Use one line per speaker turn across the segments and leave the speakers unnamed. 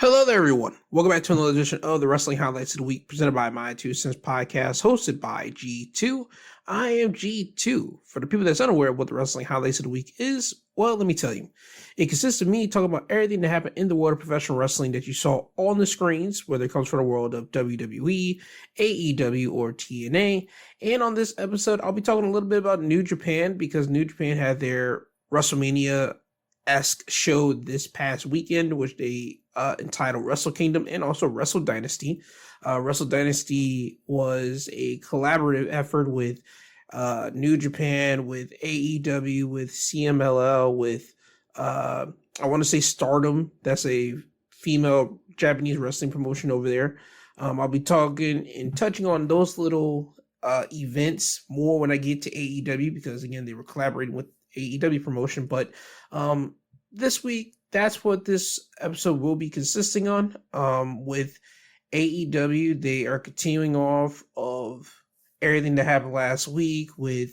Hello there, everyone. Welcome back to another edition of the Wrestling Highlights of the Week, presented by My Two Cents Podcast, hosted by G2. I am G2. For the people that's unaware of what the Wrestling Highlights of the Week is, well, let me tell you. It consists of me talking about everything that happened in the world of professional wrestling that you saw on the screens, whether it comes from the world of WWE, AEW, or TNA. And on this episode, I'll be talking a little bit about New Japan, because New Japan had their WrestleMania-esque show this past weekend, which they entitled Wrestle Kingdom and also Wrestle Dynasty. Wrestle Dynasty was a collaborative effort with New Japan, with AEW, with CMLL, with I want to say Stardom. That's a female Japanese wrestling promotion over there. I'll be talking and touching on those little events more when I get to AEW, because again, they were collaborating with AEW promotion. But this week, that's what this episode will be consisting on. With AEW, they are continuing off of everything that happened last week with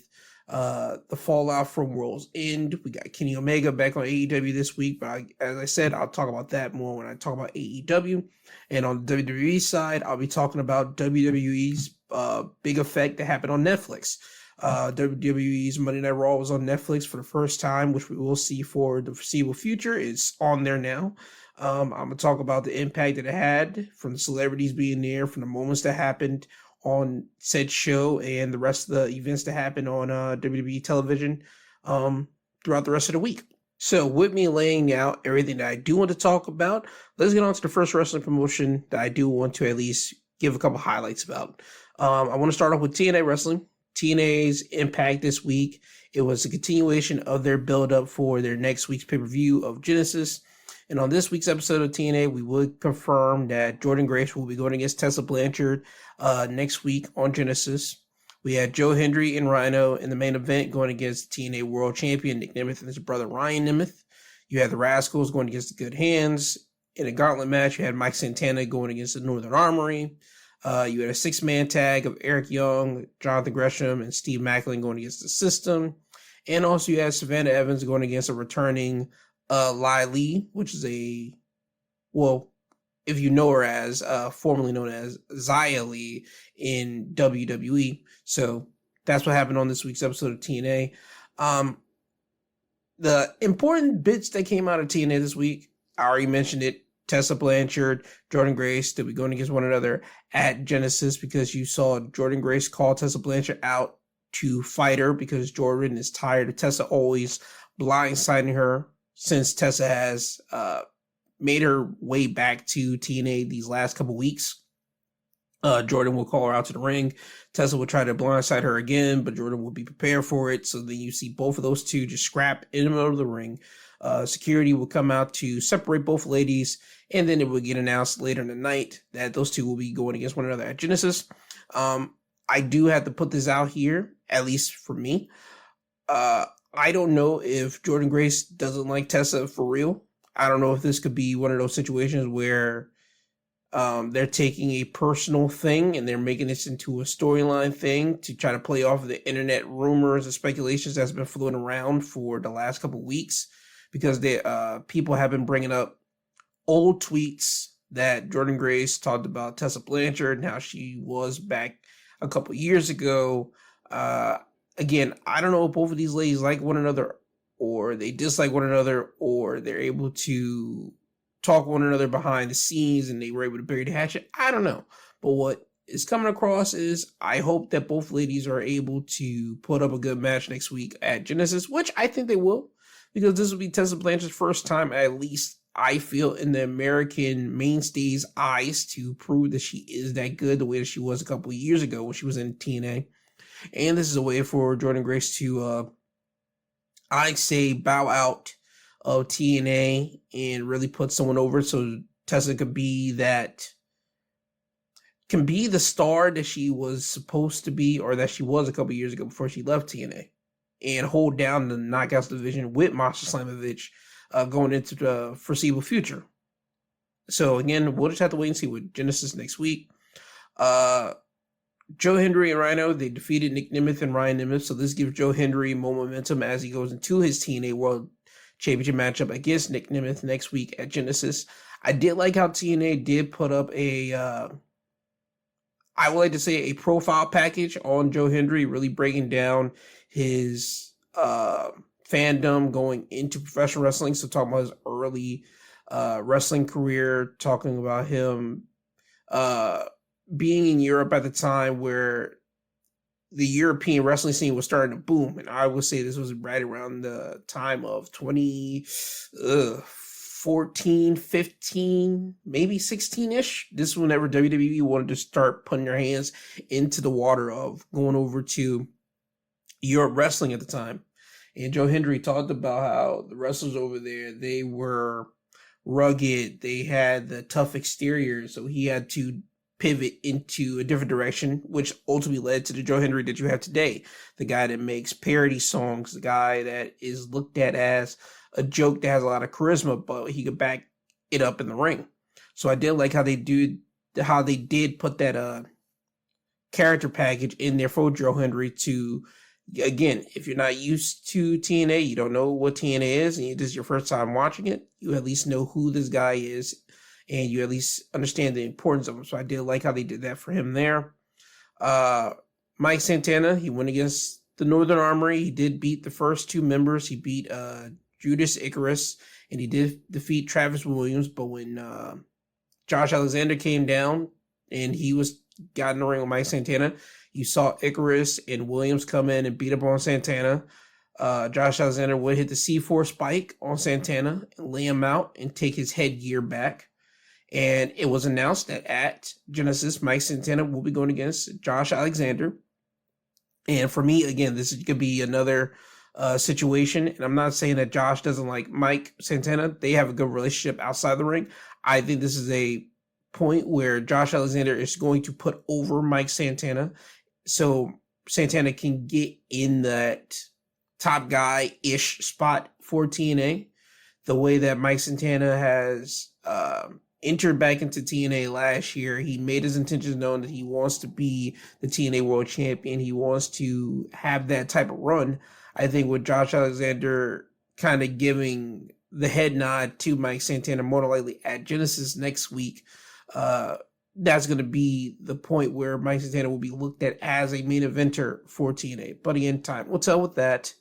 the fallout from World's End. We got Kenny Omega back on AEW this week, but as I said, I'll talk about that more when I talk about AEW. And on the WWE side, I'll be talking about WWE's big effect that happened on Netflix. WWE's Monday Night Raw was on Netflix for the first time, which we will see for the foreseeable future. It's on there now. I'm going to talk about the impact that it had from the celebrities being there, from the moments that happened on said show, and the rest of the events that happened on WWE television throughout the rest of the week. So with me laying out everything that I do want to talk about, let's get on to the first wrestling promotion that I do want to at least give a couple highlights about. I want to start off with TNA Wrestling. TNA's impact this week. It was a continuation of their build-up for their next week's pay-per-view of Genesis. And on this week's episode of TNA, we would confirm that Jordynne Grace will be going against Tessa Blanchard next week on Genesis. We had Joe Hendry and Rhino in the main event going against TNA World Champion Nick Nemeth and his brother Ryan Nemeth. You had the Rascals going against the Good Hands. In a gauntlet match, you had Mike Santana going against the Northern Armory. You had a six-man tag of Eric Young, Jonathan Gresham, and Steve Macklin going against the System. And also you had Savannah Evans going against a returning Lai Lee, which is if you know her as, formerly known as Xia Li in WWE. So that's what happened on this week's episode of TNA. The important bits that came out of TNA this week, I already mentioned it. Tessa Blanchard, Jordynne Grace, they'll be going against one another at Genesis, because you saw Jordynne Grace call Tessa Blanchard out to fight her because Jordan is tired of Tessa always blindsiding her, since Tessa has made her way back to TNA these last couple weeks. Jordan will call her out to the ring. Tessa will try to blindside her again, but Jordan will be prepared for it. So then you see both of those two just scrap in the middle of the ring. Security will come out to separate both ladies, and then it will get announced later in the night that those two will be going against one another at Genesis. I do have to put this out here, at least for me. I don't know if Jordynne Grace doesn't like Tessa for real. I don't know if this could be one of those situations where they're taking a personal thing and they're making this into a storyline thing to try to play off of the internet rumors and speculations that's been floating around for the last couple of weeks. Because people have been bringing up old tweets that Jordynne Grace talked about Tessa Blanchard and how she was back a couple years ago. Again, I don't know if both of these ladies like one another, or they dislike one another, or they're able to talk one another behind the scenes and they were able to bury the hatchet. I don't know. But what is coming across is I hope that both ladies are able to put up a good match next week at Genesis, which I think they will. Because this will be Tessa Blanchard's first time, at least I feel, in the American mainstay's eyes, to prove that she is that good the way that she was a couple of years ago when she was in TNA. And this is a way for Jordynne Grace to, I say, bow out of TNA and really put someone over, so Tessa could be the star that she was supposed to be, or that she was a couple of years ago before she left TNA. And hold down the Knockouts division with Masha Slamovich going into the foreseeable future. So again, we'll just have to wait and see with Genesis next week. Joe Hendry and Rhino, they defeated Nick Nemeth and Ryan Nemeth, so this gives Joe Hendry more momentum as he goes into his TNA World Championship matchup against Nick Nemeth next week at Genesis. I did like how TNA did put up I would like to say a profile package on Joe Hendry, really breaking down his fandom going into professional wrestling. So talking about his early wrestling career, talking about him being in Europe at the time where the European wrestling scene was starting to boom. And I would say this was right around the time of 2014, 15, maybe 16-ish. This is whenever WWE wanted to start putting their hands into the water of going over to Europe wrestling at the time. And Joe Hendry talked about how the wrestlers over there, they were rugged. They had the tough exterior. So he had to pivot into a different direction, which ultimately led to the Joe Hendry that you have today. The guy that makes parody songs, the guy that is looked at as a joke that has a lot of charisma, but he could back it up in the ring. So I did like how they did put that character package in there for Joe Hendry to, again, if you're not used to TNA, you don't know what TNA is, and this is your first time watching it, you at least know who this guy is, and you at least understand the importance of him. So I did like how they did that for him there. Mike Santana, he went against the Northern Armory. He did beat the first two members. He beat Judas Icarus, and he did defeat Travis Williams. But when Josh Alexander came down and he got in the ring with Mike Santana, you saw Icarus and Williams come in and beat up on Santana. Josh Alexander would hit the C4 spike on Santana and lay him out and take his headgear back. And it was announced that at Genesis, Mike Santana will be going against Josh Alexander. And for me, again, this could be another situation. And I'm not saying that Josh doesn't like Mike Santana. They have a good relationship outside the ring. I think this is a point where Josh Alexander is going to put over Mike Santana, so Santana can get in that top guy-ish spot for TNA. The way that Mike Santana has entered back into TNA last year, he made his intentions known that he wants to be the TNA World Champion. He wants to have that type of run. I think with Josh Alexander kind of giving the head nod to Mike Santana more than likely at Genesis next week, that's going to be the point where Mike Santana will be looked at as a main eventer for TNA. But again, time will tell with that.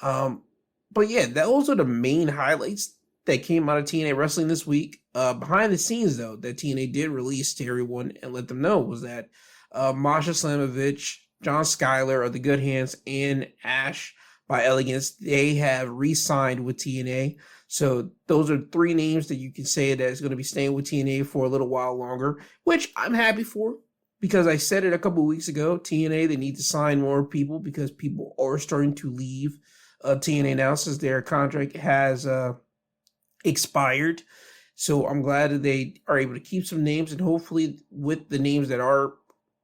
But yeah, those are the main highlights that came out of TNA Wrestling this week. Behind the scenes, though, that TNA did release to everyone and let them know was that Masha Slamovich, John Skyler of the Good Hands, and Ash by Elegance, they have re-signed with TNA. So those are three names that you can say that is going to be staying with TNA for a little while longer, which I'm happy for, because I said it a couple of weeks ago. TNA, they need to sign more people because people are starting to leave TNA now since their contract has expired. So I'm glad that they are able to keep some names, and hopefully with the names that are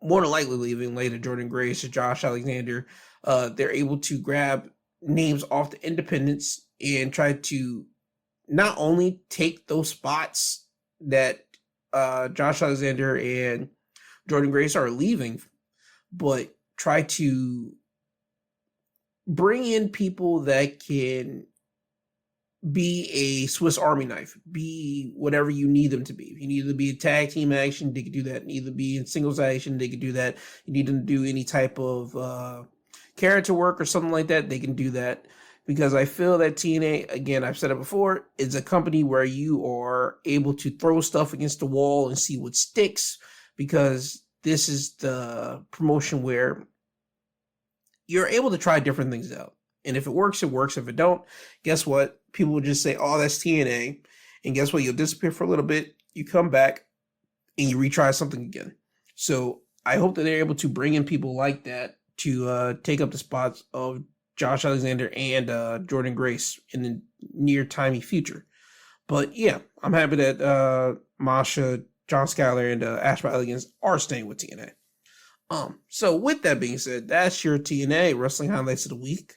more than likely leaving, later Jordan Grace or Josh Alexander, they're able to grab names off the independents and try to not only take those spots that Josh Alexander and Jordan Grace are leaving, but try to bring in people that can be a Swiss Army knife, be whatever you need them to be. If you need them to be a tag team action, they could do that. You need them to be in singles action, they could do that. You need them to do any type of character work or something like that, they can do that. Because I feel that TNA, again, I've said it before, is a company where you are able to throw stuff against the wall and see what sticks, because this is the promotion where you're able to try different things out. And if it works, it works. If it don't, guess what? People will just say, oh, that's TNA. And guess what? You'll disappear for a little bit. You come back and you retry something again. So I hope that they're able to bring in people like that to take up the spots of Josh Alexander and Jordan Grace in the near timey future. But yeah, I'm happy that Masha, John Skyler, and Ash by Elegance are staying with TNA. So with that being said, that's your TNA Wrestling Highlights of the Week.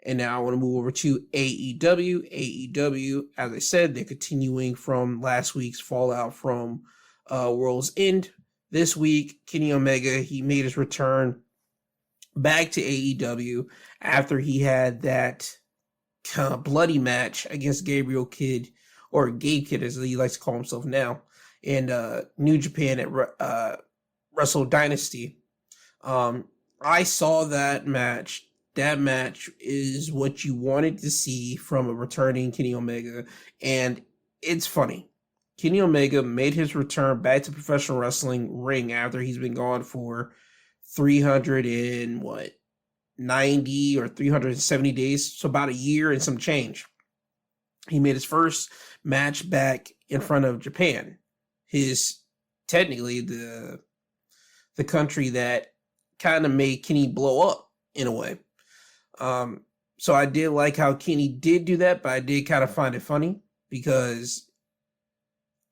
And now I want to move over to AEW. AEW, as I said, they're continuing from last week's fallout from World's End. This week, Kenny Omega, he made his return back to AEW after he had that kind of bloody match against Gabriel Kidd or Gabe Kidd as he likes to call himself now, in New Japan at Wrestle Dynasty. I saw that match. That match is what you wanted to see from a returning Kenny Omega, and it's funny. Kenny Omega made his return back to professional wrestling ring after he's been gone for 390 or 370 days, so about a year and some change. He made his first match back in front of Japan, his technically the country that kind of made Kenny blow up in a way. So I did like how Kenny did do that, but I did kind of find it funny because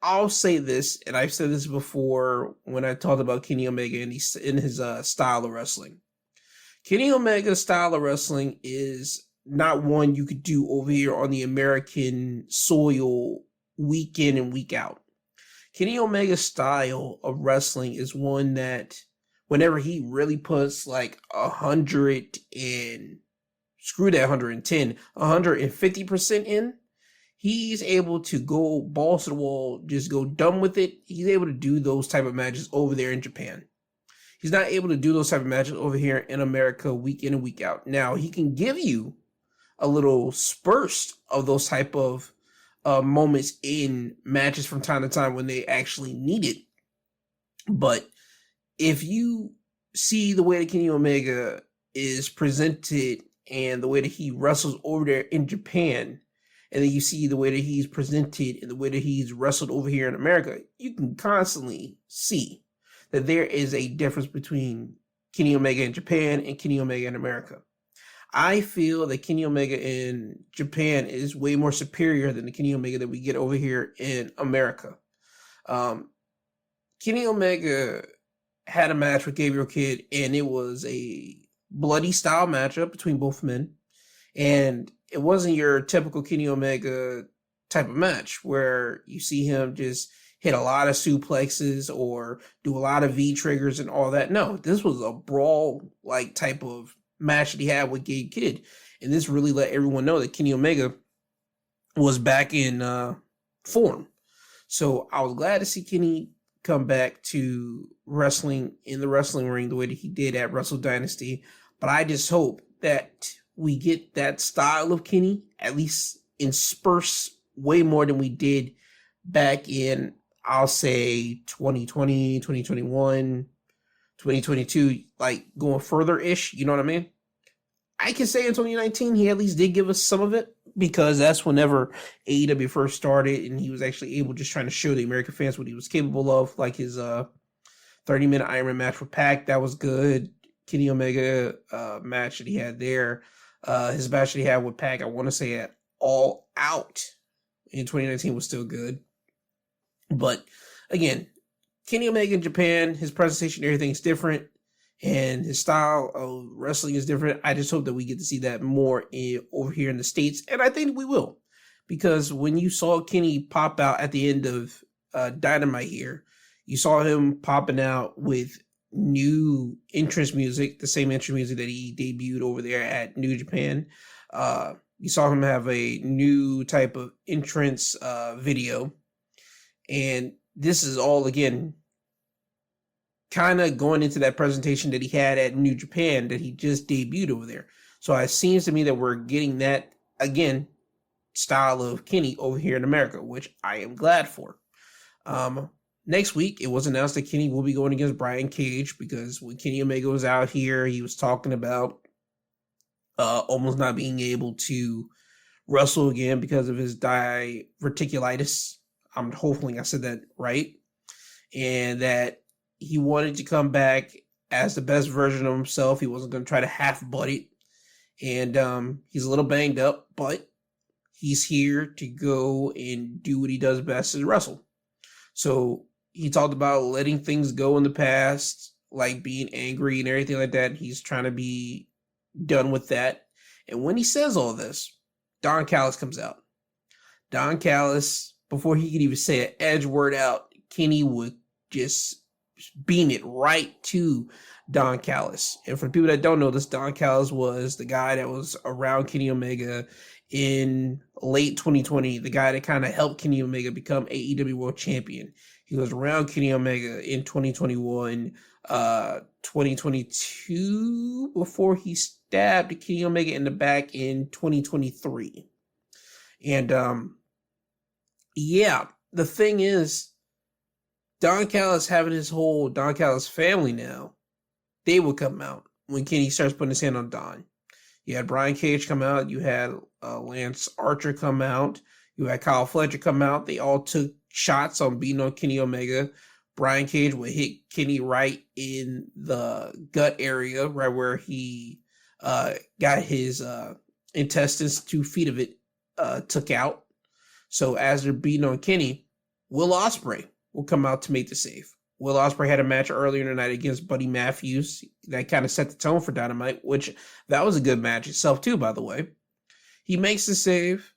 I'll say this, and I've said this before when I talked about Kenny Omega in his style of wrestling. Kenny Omega's style of wrestling is not one you could do over here on the American soil week in and week out. Kenny Omega's style of wrestling is one that whenever he really puts like 100 and screw that 110, 150% in, he's able to go balls to the wall, just go dumb with it. He's able to do those type of matches over there in Japan. He's not able to do those type of matches over here in America week in and week out. Now, he can give you a little spurst of those type of moments in matches from time to time when they actually need it. But if you see the way that Kenny Omega is presented and the way that he wrestles over there in Japan, and then you see the way that he's presented and the way that he's wrestled over here in America, you can constantly see that there is a difference between Kenny Omega in Japan and Kenny Omega in America. I feel that Kenny Omega in Japan is way more superior than the Kenny Omega that we get over here in America. Kenny Omega had a match with Gabe Kidd, and it was a bloody style matchup between both men. And it wasn't your typical Kenny Omega type of match where you see him just hit a lot of suplexes or do a lot of V-triggers and all that. No, this was a brawl-like type of match that he had with Gabe Kidd. And this really let everyone know that Kenny Omega was back in form. So I was glad to see Kenny come back to wrestling in the wrestling ring the way that he did at Wrestle Dynasty. But I just hope that we get that style of Kenny, at least in spurts, way more than we did back in, I'll say, 2020, 2021, 2022, like going further-ish, you know what I mean? I can say in 2019, he at least did give us some of it, because that's whenever AEW first started, and he was actually able just trying to show the American fans what he was capable of, like his 30-minute Iron Man match with Pac, that was good. Kenny Omega match that he had there. His match that he had with Pac, I want to say at All Out in 2019 was still good. But again, Kenny Omega in Japan, his presentation, everything's different, and his style of wrestling is different. I just hope that we get to see that more over here in the States, and I think we will, because when you saw Kenny pop out at the end of Dynamite here, you saw him popping out with new entrance music, the same entrance music that he debuted over there at New Japan. You saw him have a new type of entrance video, and this is all, again, kind of going into that presentation that he had at New Japan that he just debuted over there. So it seems to me that we're getting that, again, style of Kenny over here in America, which I am glad for. Next week, it was announced that Kenny will be going against Brian Cage, because when Kenny Omega was out here, he was talking about almost not being able to wrestle again because of his diverticulitis. I'm hoping I said that right. And that he wanted to come back as the best version of himself. He wasn't going to try to half-butt it. And he's a little banged up, but he's here to go and do what he does best, is wrestle. So he talked about letting things go in the past, like being angry and everything like that. He's trying to be done with that. And when he says all this, Don Callis comes out. Don Callis, before he could even say an edge word out, Kenny would just beam it right to Don Callis. And for the people that don't know this, Don Callis was the guy that was around Kenny Omega in late 2020, the guy that kind of helped Kenny Omega become AEW World Champion. He was around Kenny Omega in 2021, 2022, before he stabbed Kenny Omega in the back in 2023. And yeah, the thing is, Don Callis having his whole Don Callis family now, they will come out when Kenny starts putting his hand on Don. You had Brian Cage come out. You had Lance Archer come out. You had Kyle Fletcher come out. They all took shots on beating on Kenny Omega. Brian Cage would hit Kenny right in the gut area, right where he got his intestines, 2 feet of it took out. So as they're beating on Kenny, Will Ospreay will come out to make the save. Will Ospreay had a match earlier in the night against Buddy Matthews. That kind of set the tone for Dynamite, which that was a good match itself too, by the way. He makes the save.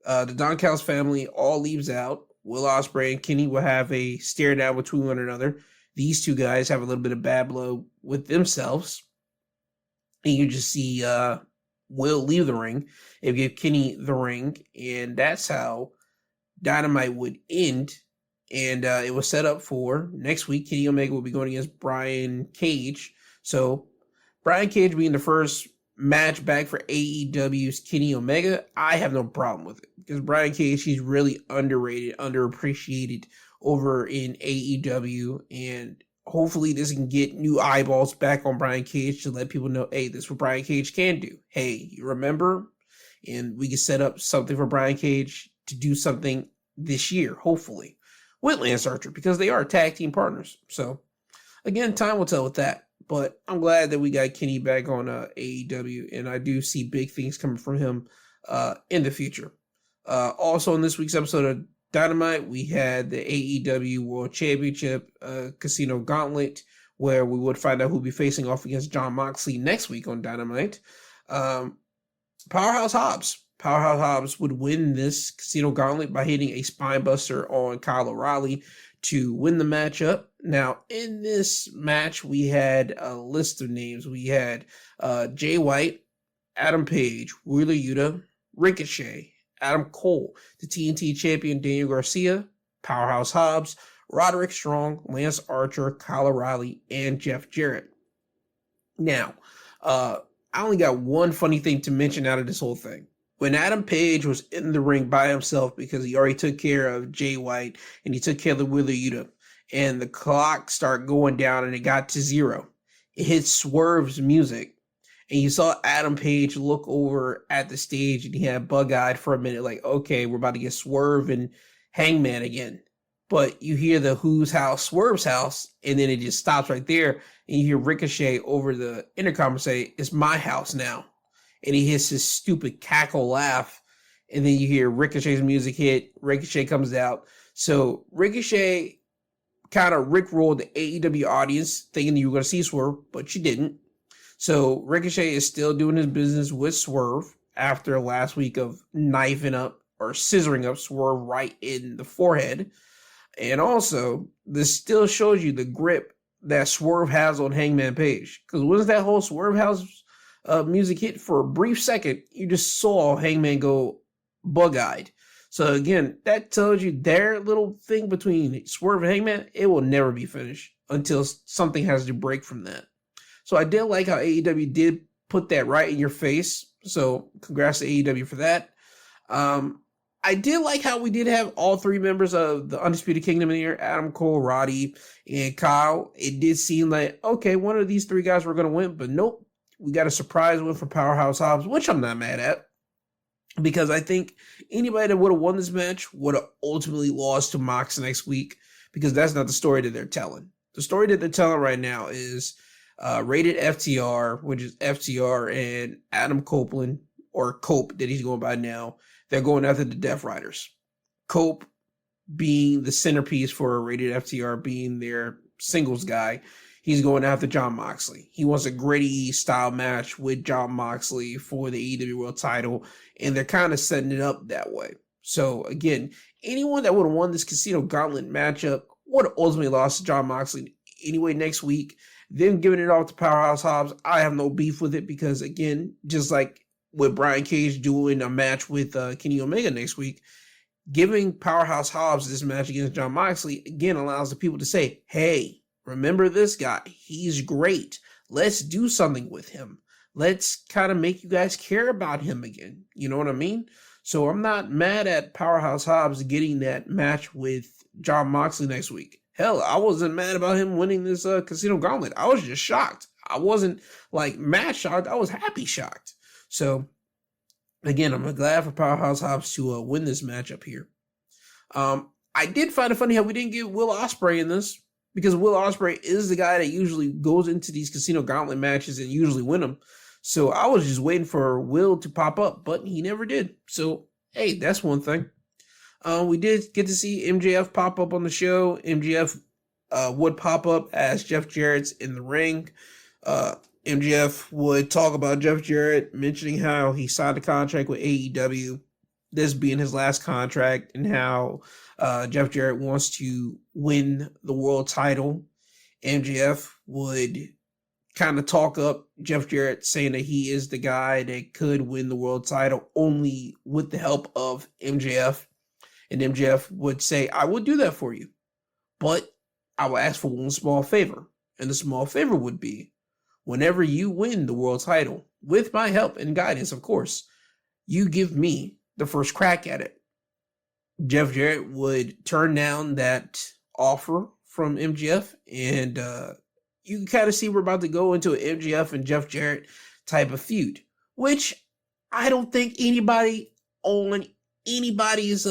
The Don Callis family all leaves out. Will Ospreay and Kenny will have a stare down between one another. These two guys have a little bit of bad blood with themselves. And you just see Will leave the ring and give Kenny the ring. And that's how Dynamite would end. And it was set up for next week. Kenny Omega will be going against Brian Cage. So Brian Cage being the first match back for AEW's Kenny Omega, I have no problem with it. Because Brian Cage, he's really underrated, underappreciated over in AEW. And hopefully this can get new eyeballs back on Brian Cage to let people know, hey, this is what Brian Cage can do. Hey, you remember? And we can set up something for Brian Cage to do something this year, hopefully, with Lance Archer, because they are tag team partners. So, again, time will tell with that. But I'm glad that we got Kenny back on AEW, and I do see big things coming from him in the future. Also, in this week's episode of Dynamite, we had the AEW World Championship Casino Gauntlet, where we would find out who'll be facing off against Jon Moxley next week on Dynamite. Powerhouse Hobbs would win this Casino Gauntlet by hitting a spine buster on Kyle O'Reilly to win the matchup. Now, in this match, we had a list of names. We had Jay White, Adam Page, Wheeler Yuta, Ricochet, Adam Cole, the TNT champion Daniel Garcia, Powerhouse Hobbs, Roderick Strong, Lance Archer, Kyle O'Reilly, and Jeff Jarrett. Now, I only got one funny thing to mention out of this whole thing. When Adam Page was in the ring by himself because he already took care of Jay White and he took care of the Wheeler Yuta, and the clock started going down and it got to 0, it hit Swerve's music. And you saw Adam Page look over at the stage and he had bug-eyed for a minute like, okay, we're about to get Swerve and Hangman again. But you hear the Who's House, Swerve's House, and then it just stops right there. And you hear Ricochet over the intercom say, it's my house now. And he hits his stupid cackle laugh. And then you hear Ricochet's music hit. Ricochet comes out. So Ricochet kind of rickrolled the AEW audience thinking you were going to see Swerve, but you didn't. So Ricochet is still doing his business with Swerve after last week of knifing up or scissoring up Swerve right in the forehead. And also, this still shows you the grip that Swerve has on Hangman Page. Because once that whole Swerve House music hit for a brief second, you just saw Hangman go bug-eyed. So again, that tells you their little thing between Swerve and Hangman, it will never be finished until something has to break from that. So I did like how AEW did put that right in your face. So congrats to AEW for that. I did like how we did have all 3 members of the Undisputed Kingdom in here, Adam Cole, Roddy, and Kyle. It did seem like, okay, one of these 3 guys were going to win, but nope. We got a surprise win for Powerhouse Hobbs, which I'm not mad at. Because I think anybody that would have won this match would have ultimately lost to Mox next week. Because that's not the story that they're telling. The story that they're telling right now is Rated FTR, which is FTR and Adam Copeland, or Cope that he's going by now. They're going after the Death Riders. Cope being the centerpiece for Rated FTR, being their singles guy. He's going after Jon Moxley. He wants a gritty style match with Jon Moxley for the AEW World title, and they're kind of setting it up that way. So again, anyone that would have won this Casino Gauntlet matchup would have ultimately lost to Jon Moxley anyway next week. Them giving it off to Powerhouse Hobbs, I have no beef with it because again, just like with Brian Cage doing a match with Kenny Omega next week, giving Powerhouse Hobbs this match against Jon Moxley, again, allows the people to say, hey, remember this guy? He's great. Let's do something with him. Let's kind of make you guys care about him again. You know what I mean? So I'm not mad at Powerhouse Hobbs getting that match with Jon Moxley next week. Hell, I wasn't mad about him winning this Casino Gauntlet. I was just shocked. I wasn't like mad shocked. I was happy shocked. So again, I'm glad for Powerhouse Hobbs to win this matchup here. I did find it funny how we didn't get Will Ospreay in this, because Will Ospreay is the guy that usually goes into these Casino Gauntlet matches and usually win them. So I was just waiting for Will to pop up, but he never did. So, hey, that's one thing. We did get to see MJF pop up on the show. MJF would pop up as Jeff Jarrett's in the ring. MJF would talk about Jeff Jarrett, mentioning how he signed a contract with AEW, this being his last contract, and how Jeff Jarrett wants to win the world title. MJF would kind of talk up Jeff Jarrett, saying that he is the guy that could win the world title only with the help of MJF. And MJF would say, I will do that for you, but I will ask for one small favor. And the small favor would be, whenever you win the world title, with my help and guidance, of course, you give me the first crack at it. Jeff Jarrett would turn down that offer from MJF, and you can kind of see we're about to go into an MJF and Jeff Jarrett type of feud, which I don't think anybody on anybody's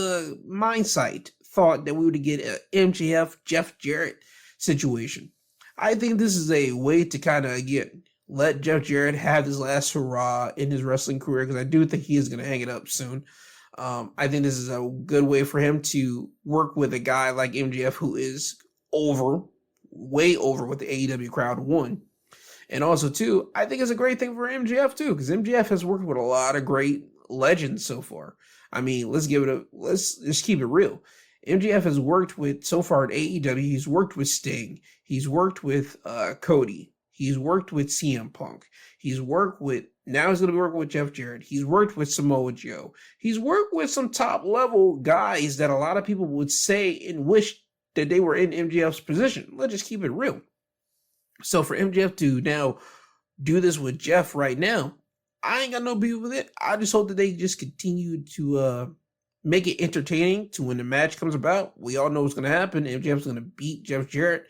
mindsight thought that we would get an MJF Jeff Jarrett situation. I think this is a way to kind of, again, let Jeff Jarrett have his last hurrah in his wrestling career, because I do think he is going to hang it up soon. I think this is a good way for him to work with a guy like MJF, who is over, way over what the AEW crowd won. And also, too, I think it's a great thing for MJF, too, because MJF has worked with a lot of great legends so far. I mean, let's just keep it real. MJF has worked with, so far at AEW, he's worked with Sting. He's worked with Cody. He's worked with CM Punk. Now he's going to be working with Jeff Jarrett. He's worked with Samoa Joe. He's worked with some top level guys that a lot of people would say and wish that they were in MJF's position. Let's just keep it real. So for MJF to now do this with Jeff right now, I ain't got no beef with it. I just hope that they just continue to make it entertaining to when the match comes about. We all know what's going to happen. MJF's going to beat Jeff Jarrett,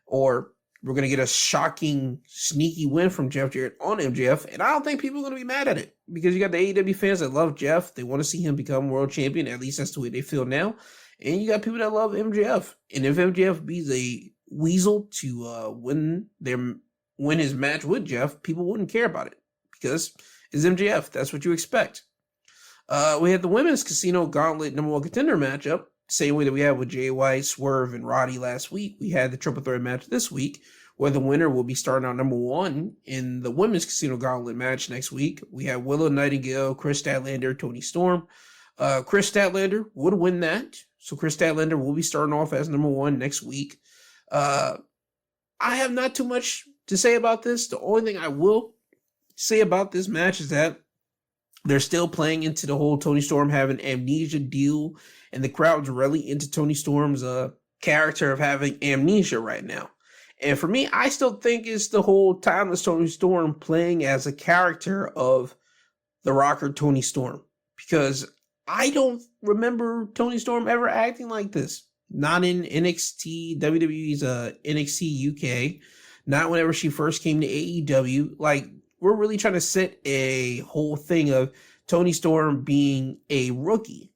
or we're going to get a shocking, sneaky win from Jeff Jarrett on MJF. And I don't think people are going to be mad at it, because you got the AEW fans that love Jeff. They want to see him become world champion. At least that's the way they feel now. And you got people that love MJF. And if MJF beats a weasel to win his match with Jeff, people wouldn't care about it, because it's MJF. That's what you expect. We had the women's Casino Gauntlet number 1 contender matchup, same way that we had with Jay White, Swerve, and Roddy last week. We had the triple threat match this week, where the winner will be starting out number 1 in the women's Casino Gauntlet match next week. We have Willow Nightingale, Chris Statlander, Toni Storm. Chris Statlander would win that, so Chris Statlander will be starting off as number 1 next week. I have not too much to say about this. The only thing I will say about this match is that they're still playing into the whole Toni Storm having amnesia deal, and the crowd's really into Toni Storm's character of having amnesia right now. And for me, I still think it's the whole timeless Toni Storm playing as a character of the rocker Toni Storm, because I don't remember Toni Storm ever acting like this. Not in NXT, WWE's NXT UK, not whenever she first came to AEW. Like, we're really trying to set a whole thing of Toni Storm being a rookie.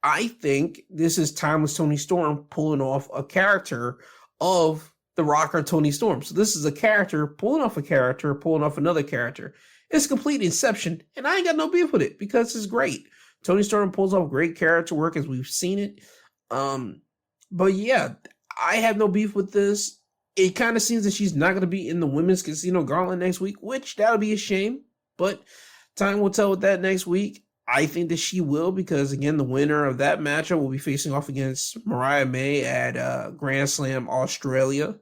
I think this is timeless Toni Storm pulling off a character of the rocker Toni Storm. So this is a character pulling off a character, pulling off another character. It's complete inception, and I ain't got no beef with it, because it's great. Toni Storm pulls off great character work as we've seen it. But yeah, I have no beef with this. It kind of seems that she's not going to be in the women's Casino Gauntlet next week, which that'll be a shame, but time will tell with that next week. I think that she will, because again, the winner of that matchup will be facing off against Mariah May at Grand Slam Australia.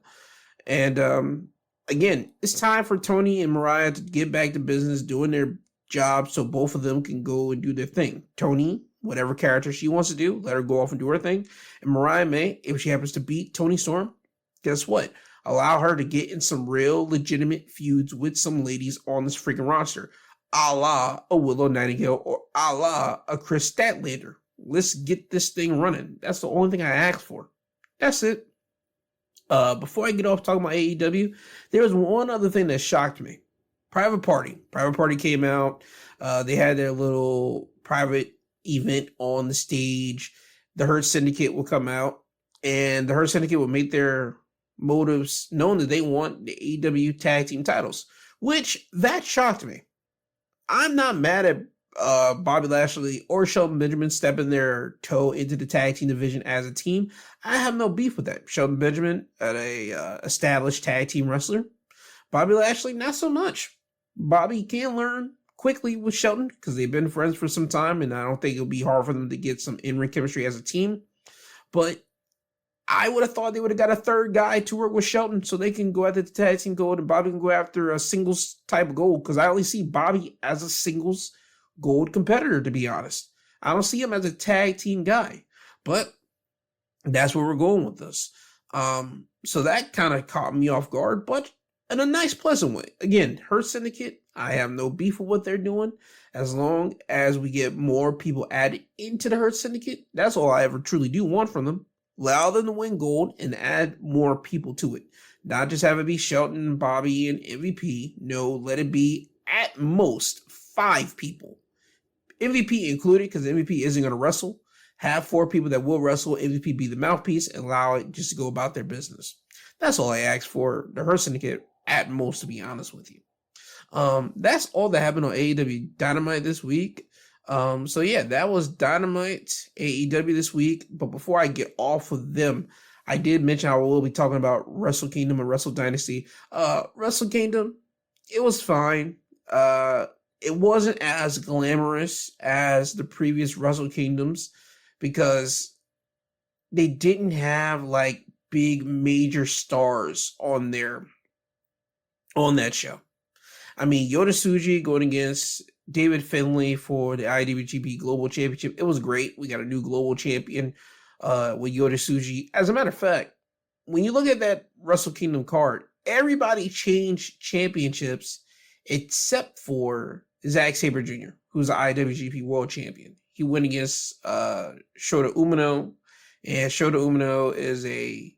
And again, it's time for Toni and Mariah to get back to business, doing their job so both of them can go and do their thing. Tony, whatever character she wants to do, let her go off and do her thing. And Mariah May, if she happens to beat Toni Storm, guess what? Allow her to get in some real legitimate feuds with some ladies on this freaking roster, a la a Willow Nightingale or a la a Chris Statlander. Let's get this thing running. That's the only thing I asked for. That's it. Before I get off talking about AEW, there was one other thing that shocked me. Private Party. Private Party came out. They had their little private event on the stage. The Hurt Syndicate will come out, and the Hurt Syndicate will make their motives known that they want the AEW tag team titles, which that shocked me. I'm not mad at Bobby Lashley or Shelton Benjamin stepping their toe into the tag team division as a team. I have no beef with that. Shelton Benjamin, a established tag team wrestler. Bobby Lashley, not so much. Bobby can learn quickly with Shelton because they've been friends for some time, and I don't think it'll be hard for them to get some in-ring chemistry as a team. But I would have thought they would have got a third guy to work with Shelton so they can go after the tag team gold and Bobby can go after a singles type of gold, because I only see Bobby as a singles gold competitor, to be honest. I don't see him as a tag team guy, but that's where we're going with this. So that kind of caught me off guard, but in a nice, pleasant way. Again, Hurt Syndicate, I have no beef with what they're doing. As long as we get more people added into the Hurt Syndicate, that's all I ever truly do want from them. Allow them to win gold and add more people to it. Not just have it be Shelton, Bobby, and MVP. No, let it be at most 5 people. MVP included, because MVP isn't going to wrestle. Have 4 people that will wrestle. MVP be the mouthpiece and allow it just to go about their business. That's all I ask for the Hurt Syndicate at most, to be honest with you. That's all that happened on AEW Dynamite this week. So yeah, that was Dynamite AEW this week. But before I get off of them, I did mention I will be talking about Wrestle Kingdom and Wrestle Dynasty. Wrestle Kingdom, it was fine. It wasn't as glamorous as the previous Wrestle Kingdoms because they didn't have like big major stars on that show. I mean, Yota Tsuji going against David Finlay for the IWGP Global Championship. It was great. We got a new global champion with Yota Tsuji. As a matter of fact, when you look at that Wrestle Kingdom card, everybody changed championships except for Zack Sabre Jr., who's the IWGP World Champion. He went against Shota Umino, and Shota Umino is a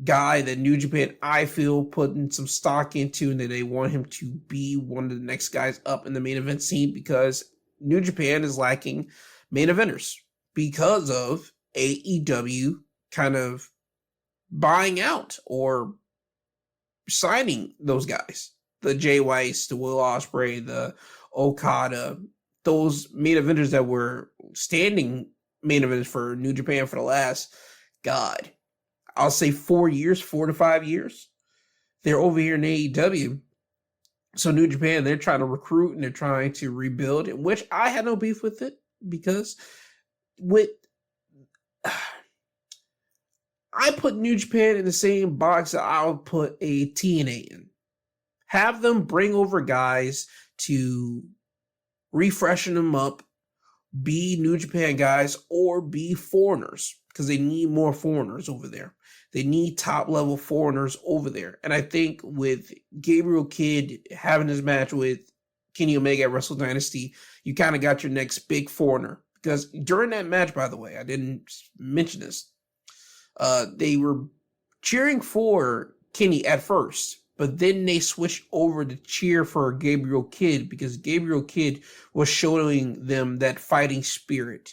guy that New Japan, I feel, putting some stock into, and that they want him to be one of the next guys up in the main event scene because New Japan is lacking main eventers because of AEW kind of buying out or signing those guys. The Jay Whites, the Will Ospreay, the Okada, those main eventers that were standing main eventers for New Japan for the last, God, I'll say 4 years, 4 to 5 years. They're over here in AEW. So New Japan, they're trying to recruit and they're trying to rebuild, which I had no beef with it because I put New Japan in the same box that I would put a TNA in. Have them bring over guys to refreshen them up, be New Japan guys, or be foreigners, because they need more foreigners over there. They need top-level foreigners over there. And I think with Gabriel Kidd having his match with Kenny Omega at Wrestle Dynasty, you kind of got your next big foreigner. Because during that match, by the way, I didn't mention this, they were cheering for Kenny at first, but then they switched over to cheer for Gabriel Kidd because Gabriel Kidd was showing them that fighting spirit.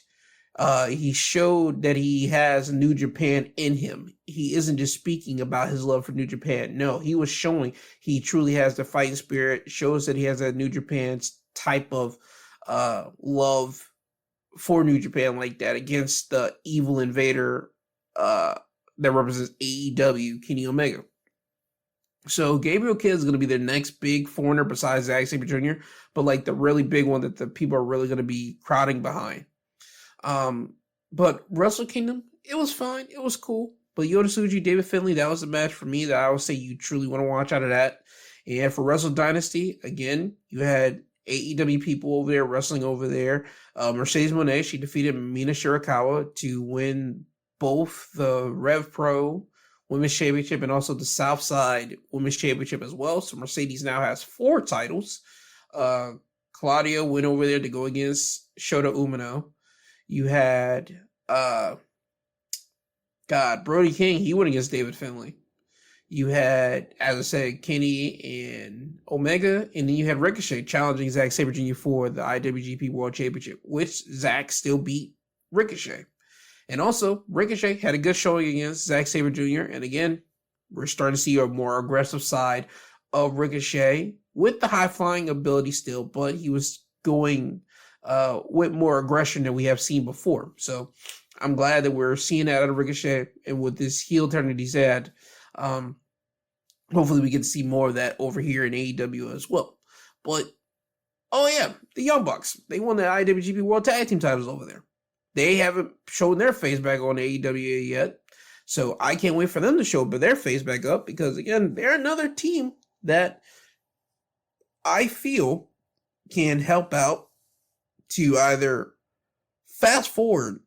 He showed that he has New Japan in him. He isn't just speaking about his love for New Japan. No, he was showing he truly has the fighting spirit, shows that he has a New Japan's type of love for New Japan like that against the evil invader that represents AEW, Kenny Omega. So Gabriel Kidd is going to be their next big foreigner besides Zack Sabre Jr., but like the really big one that the people are really going to be crowding behind. But Wrestle Kingdom, it was fine. It was cool. But Yota Tsuji, David Finlay, that was the match for me that I would say you truly want to watch out of that. And for Wrestle Dynasty, again, you had AEW people over there wrestling over there. Mercedes Moné, she defeated Mina Shirakawa to win both the Rev Pro Women's Championship and also the Southside Women's Championship as well. So Mercedes now has 4 titles. Claudia went over there to go against Shota Umino. You had Brody King, he went against David Finlay. You had, as I said, Kenny and Omega, and then you had Ricochet challenging Zack Sabre Jr. for the IWGP World Championship, which Zack still beat Ricochet. And also, Ricochet had a good showing against Zack Sabre Jr., and again, we're starting to see a more aggressive side of Ricochet with the high-flying ability still, but he was going with more aggression than we have seen before. So I'm glad that we're seeing that out of Ricochet, and with this heel turn that he's had, hopefully we can see more of that over here in AEW as well. But, oh yeah, the Young Bucks, they won the IWGP World Tag Team titles over there. They haven't shown their face back on AEW yet, so I can't wait for them to show their face back up, because again, they're another team that I feel can help out to either fast forward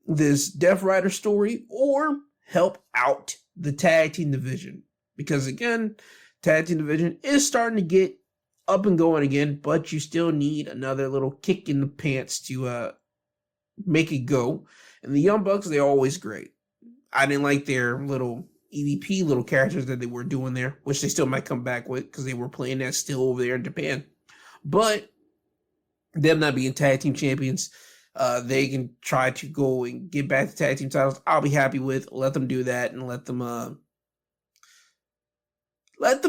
this Death Rider story or help out the tag team division. Because again, tag team division is starting to get up and going again, but you still need another little kick in the pants to make it go. And the Young Bucks, they're always great. I didn't like their little EVP little characters that they were doing there, which they still might come back with because they were playing that still over there in Japan. But them not being tag team champions, they can try to go and get back to tag team titles. I'll be happy with. Let them do that and let them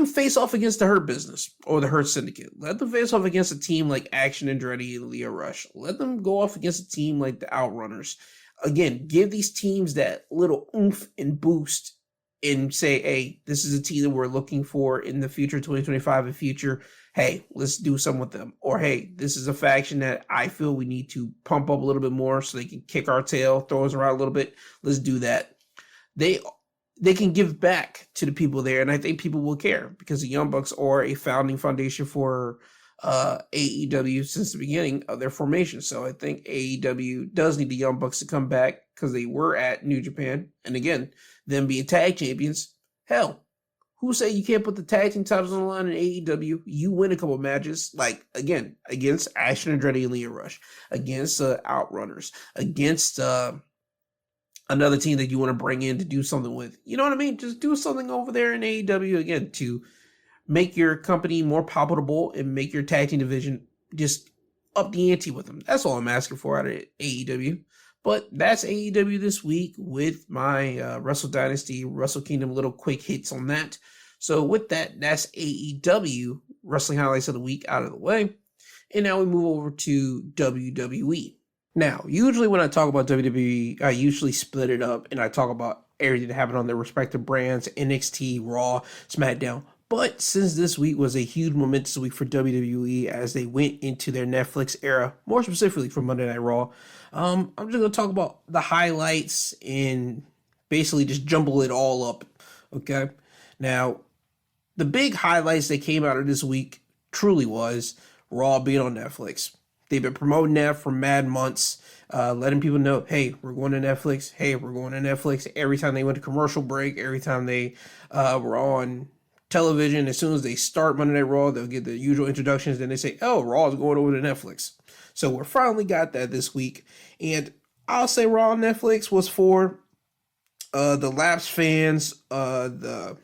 face off against the Hurt Business or the Hurt Syndicate. Let them face off against a team like Action Andretti and Lio Rush. Let them go off against a team like the Outrunners. Again, give these teams that little oomph and boost and say, hey, this is a team that we're looking for in the future, 2025 and future. Hey, let's do something with them. Or, hey, this is a faction that I feel we need to pump up a little bit more so they can kick our tail, throw us around a little bit. Let's do that. They can give back to the people there, and I think people will care because the Young Bucks are a founding foundation for AEW since the beginning of their formation. So I think AEW does need the Young Bucks to come back because they were at New Japan. And again, them being tag champions, hell, who say you can't put the tag team titles on the line in AEW? You win a couple of matches, like, again, against Action Andretti and Lio Rush, against Outrunners, against another team that you want to bring in to do something with. You know what I mean? Just do something over there in AEW, again, to make your company more palatable and make your tag team division just up the ante with them. That's all I'm asking for out of AEW. But that's AEW this week with my Wrestle Dynasty, Wrestle Kingdom little quick hits on that. So with that, that's AEW Wrestling Highlights of the Week out of the way. And now we move over to WWE. Now, usually when I talk about WWE, I usually split it up and I talk about everything that happened on their respective brands, NXT, Raw, SmackDown. But since this week was a huge momentous week for WWE as they went into their Netflix era, more specifically for Monday Night Raw, I'm just going to talk about the highlights and basically just jumble it all up, okay? Now, the big highlights that came out of this week truly was Raw being on Netflix. They've been promoting that for mad months, letting people know, hey, we're going to Netflix. Hey, we're going to Netflix. Every time they went to commercial break, every time they were on television, as soon as they start Monday Night Raw, they'll get the usual introductions. Then they say, oh, Raw is going over to Netflix. So we finally got that this week. And I'll say Raw on Netflix was for the lapsed fans, the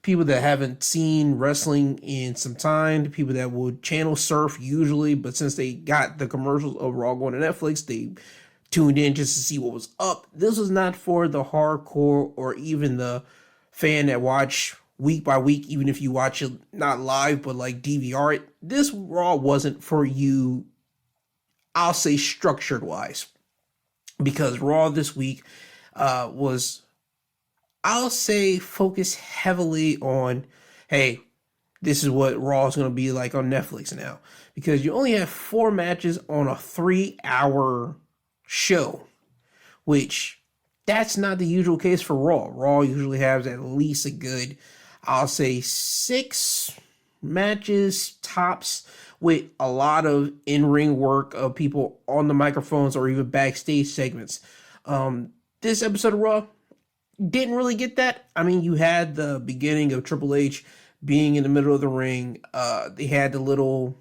people that haven't seen wrestling in some time, the people that would channel surf usually, but since they got the commercials of Raw going to Netflix, they tuned in just to see what was up. This was not for the hardcore or even the fan that watch week by week, even if you watch it not live, but like DVR it. This Raw wasn't for you, I'll say structured wise, because Raw this week was, I'll say, focused heavily on, hey, this is what Raw is going to be like on Netflix now. Because you only have 4 matches on a 3-hour show, which that's not the usual case for Raw. Raw usually has at least a good, I'll say, 6 matches tops with a lot of in-ring work of people on the microphones or even backstage segments. This episode of Raw didn't really get that. I mean, you had the beginning of Triple H being in the middle of the ring. They had the little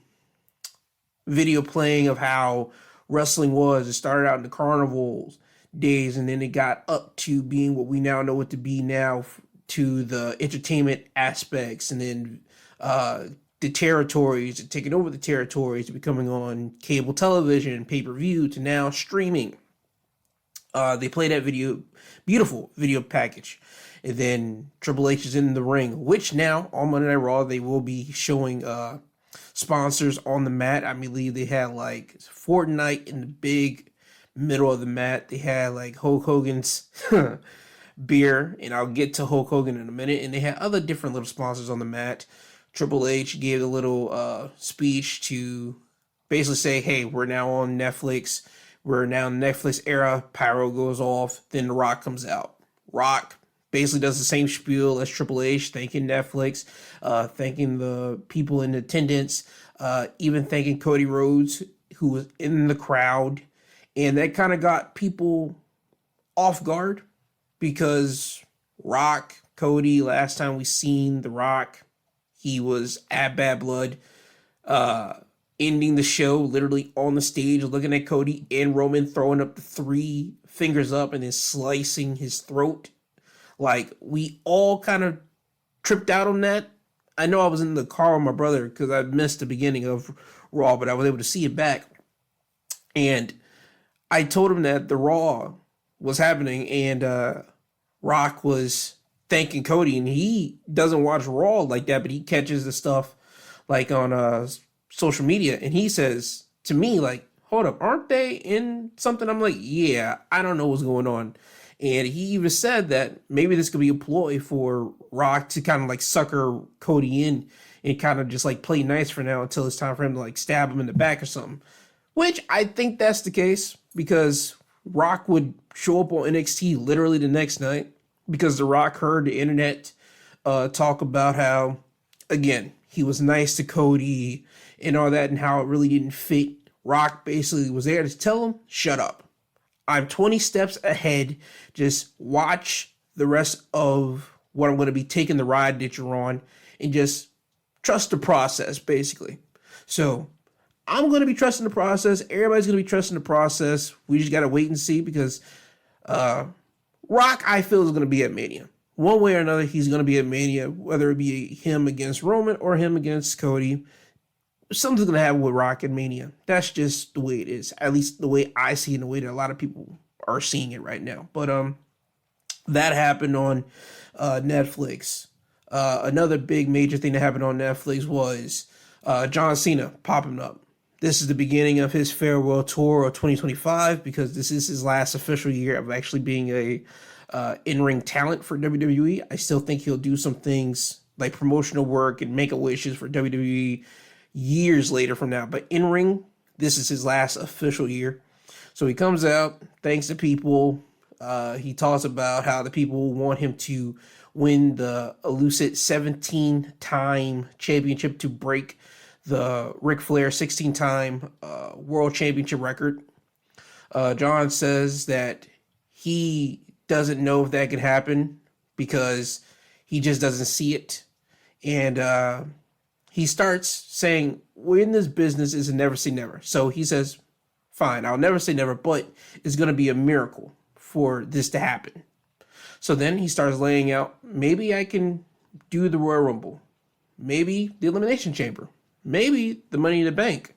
video playing of how wrestling was. It started out in the carnival days, and then it got up to being what we now know it to be now, to the entertainment aspects, and then the territories, taking over the territories, becoming on cable television, pay-per-view, to now streaming. They play that video, beautiful video package. And then Triple H is in the ring, which now on Monday Night Raw, they will be showing sponsors on the mat. I believe they had like Fortnite in the big middle of the mat. They had like Hulk Hogan's beer, and I'll get to Hulk Hogan in a minute. And they had other different little sponsors on the mat. Triple H gave a little speech to basically say, hey, we're now on Netflix. We're now in the Netflix era. Pyro goes off. Then The Rock comes out. Rock basically does the same spiel as Triple H, thanking Netflix, thanking the people in attendance, even thanking Cody Rhodes, who was in the crowd. And that kind of got people off guard because Rock, Cody, last time we seen The Rock, he was at Bad Blood, ending the show literally on the stage, looking at Cody and Roman, throwing up the 3 fingers up and then slicing his throat. Like, we all kind of tripped out on that. I know I was in the car with my brother because I missed the beginning of Raw, but I was able to see it back. And I told him that the Raw was happening and Rock was thanking Cody, and he doesn't watch Raw like that, but he catches the stuff like on social media, and he says to me, like, hold up, aren't they in something? I'm like, yeah, I don't know what's going on. And he even said that maybe this could be a ploy for Rock to kind of like sucker Cody in and kind of just like play nice for now until it's time for him to like stab him in the back or something. Which I think that's the case, because Rock would show up on NXT literally the next night because The Rock heard the internet talk about how, again, he was nice to Cody and all that and how it really didn't fit. Rock basically was there to tell him, shut up. I'm 20 steps ahead. Just watch the rest of what I'm going to be taking the ride that you're on and just trust the process, basically. So I'm going to be trusting the process. Everybody's going to be trusting the process. We just got to wait and see because Rock, I feel, is going to be at Mania. One way or another, he's going to be at Mania, whether it be him against Roman or him against Cody. Something's going to happen with Rock and Mania. That's just the way it is. At least the way I see it and the way that a lot of people are seeing it right now. But that happened on Netflix. Another big major thing that happened on Netflix was John Cena popping up. This is the beginning of his farewell tour of 2025 because this is his last official year of actually being a in-ring talent for WWE. I still think he'll do some things like promotional work and Make-A-Wishes for WWE years later from now. But in-ring, this is his last official year. So he comes out, thanks to people. He talks about how the people want him to win the elusive 17-time championship to break the Ric Flair 16-time world championship record. John says that he doesn't know if that could happen because he just doesn't see it. And he starts saying, we're in this business is a never say never. So he says, fine, I'll never say never, but it's going to be a miracle for this to happen. So then he starts laying out, maybe I can do the Royal Rumble. Maybe the Elimination Chamber. Maybe the Money in the Bank.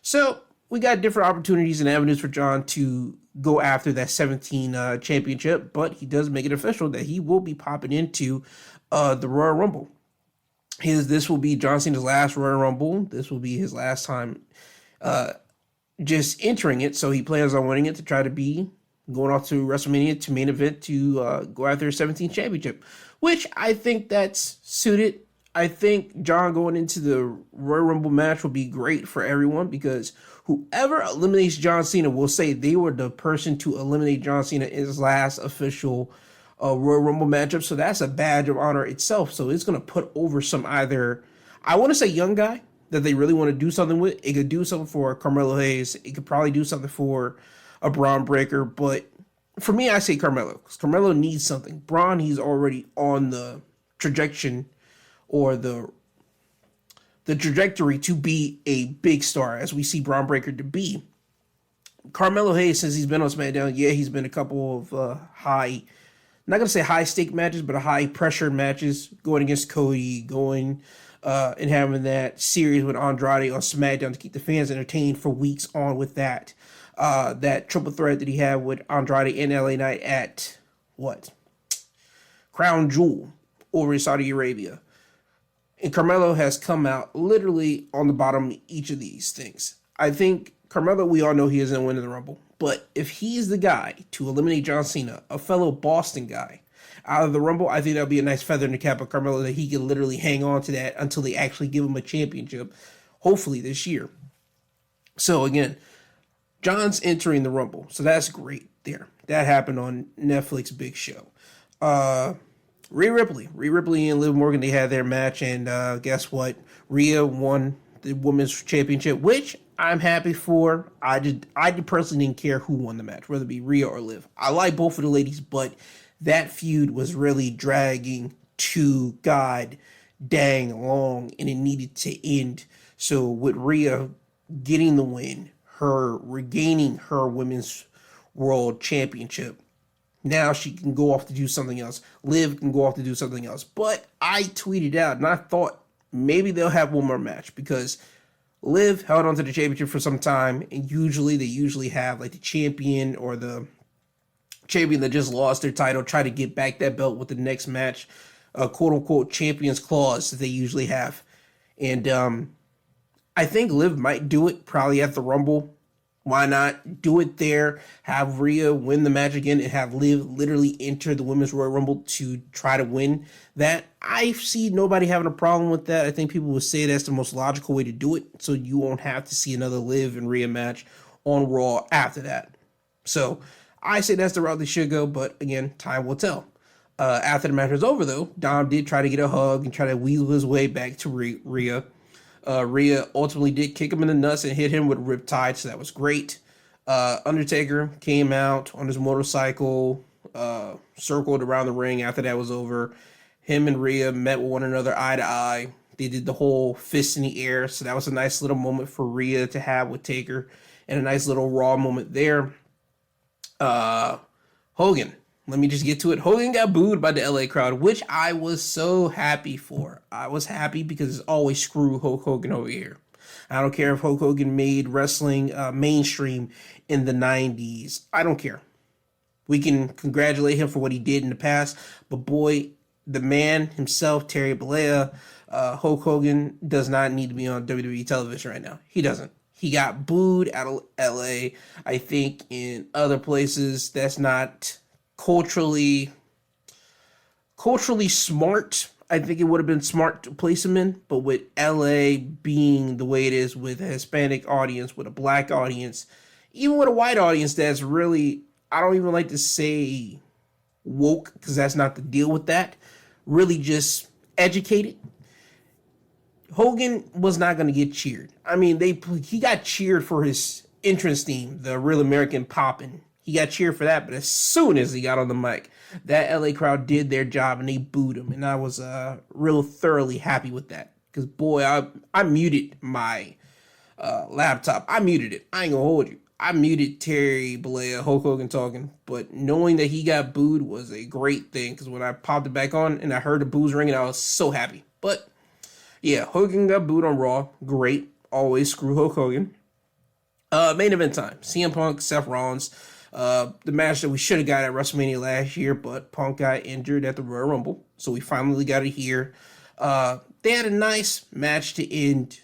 So we got different opportunities and avenues for John to go after that 17 championship, but he does make it official that he will be popping into the Royal Rumble. This will be John Cena's last Royal Rumble. This will be his last time just entering it. So he plans on winning it to try to be going off to WrestleMania to main event to go after his 17th championship, which I think that's suited. I think John going into the Royal Rumble match will be great for everyone because whoever eliminates John Cena will say they were the person to eliminate John Cena in his last official Royal Rumble matchup. So that's a badge of honor itself. So it's going to put over some either, I want to say young guy, that they really want to do something with. It could do something for Carmelo Hayes. It could probably do something for a Braun Breaker. But for me, I say Carmelo. Because Carmelo needs something. Braun, he's already on the trajectory or the trajectory to be a big star, as we see Braun Breaker to be. Carmelo Hayes, since he's been on SmackDown, yeah, he's been a couple of high, not going to say high stake matches, but high pressure matches, going against Cody, going and having that series with Andrade on SmackDown to keep the fans entertained for weeks on with that. That triple threat that he had with Andrade and LA Knight at, Crown Jewel over in Saudi Arabia. And Carmelo has come out literally on the bottom of each of these things. I think Carmelo, we all know he isn't winning the Rumble. But if he's the guy to eliminate John Cena, a fellow Boston guy, out of the Rumble, I think that would be a nice feather in the cap of Carmelo that he can literally hang on to that until they actually give him a championship, hopefully this year. So again, John's entering the Rumble. So that's great there. That happened on Netflix Big Show. Rhea Ripley and Liv Morgan, they had their match, and guess what? Rhea won the women's championship, which I'm happy for. I personally didn't care who won the match, whether it be Rhea or Liv. I like both of the ladies, but that feud was really dragging to god dang long, and it needed to end. So with Rhea getting the win, her regaining her women's world championship, now she can go off to do something else. Liv can go off to do something else. But I tweeted out, and I thought maybe they'll have one more match, because Liv held on to the championship for some time, and they usually have like the champion or the champion that just lost their title try to get back that belt with the next match, quote unquote champions clause that they usually have. And I think Liv might do it probably at the Rumble. Why not do it there, have Rhea win the match again, and have Liv literally enter the Women's Royal Rumble to try to win that? I see nobody having a problem with that. I think people would say that's the most logical way to do it, so you won't have to see another Liv and Rhea match on Raw after that. So I say that's the route they should go, but again, time will tell. After the match was over, though, Dom did try to get a hug and try to weasel his way back to Rhea. Rhea ultimately did kick him in the nuts and hit him with a Riptide, so that was great. Undertaker came out on his motorcycle, circled around the ring after that was over. Him and Rhea met with one another eye to eye. They did the whole fist in the air, so that was a nice little moment for Rhea to have with Taker, and a nice little Raw moment there. Hogan. Let me just get to it. Hogan got booed by the LA crowd, which I was so happy for. I was happy because it's always screw Hulk Hogan over here. I don't care if Hulk Hogan made wrestling mainstream in the 90s. I don't care. We can congratulate him for what he did in the past. But boy, the man himself, Terry Bollea, Hulk Hogan, does not need to be on WWE television right now. He doesn't. He got booed out of LA. I think in other places that's not culturally smart. I think it would have been smart to place him in, but with LA being the way it is, with a Hispanic audience, with a black audience, even with a white audience that's really, I don't even like to say woke, because that's not the deal with that, really just educated, Hogan was not going to get cheered. I mean, he got cheered for his entrance theme, the Real American Poppin'. He got cheered for that, but as soon as he got on the mic, that LA crowd did their job and they booed him. And I was real thoroughly happy with that. Because, boy, I muted my laptop. I muted it. I ain't gonna hold you. I muted Terry Bollea, Hulk Hogan talking. But knowing that he got booed was a great thing. Because when I popped it back on and I heard the boos ringing, I was so happy. But, yeah, Hogan got booed on Raw. Great. Always screw Hulk Hogan. Main event time. CM Punk, Seth Rollins. The match that we should have got at WrestleMania last year, but Punk got injured at the Royal Rumble, so we finally got it here. They had a nice match to end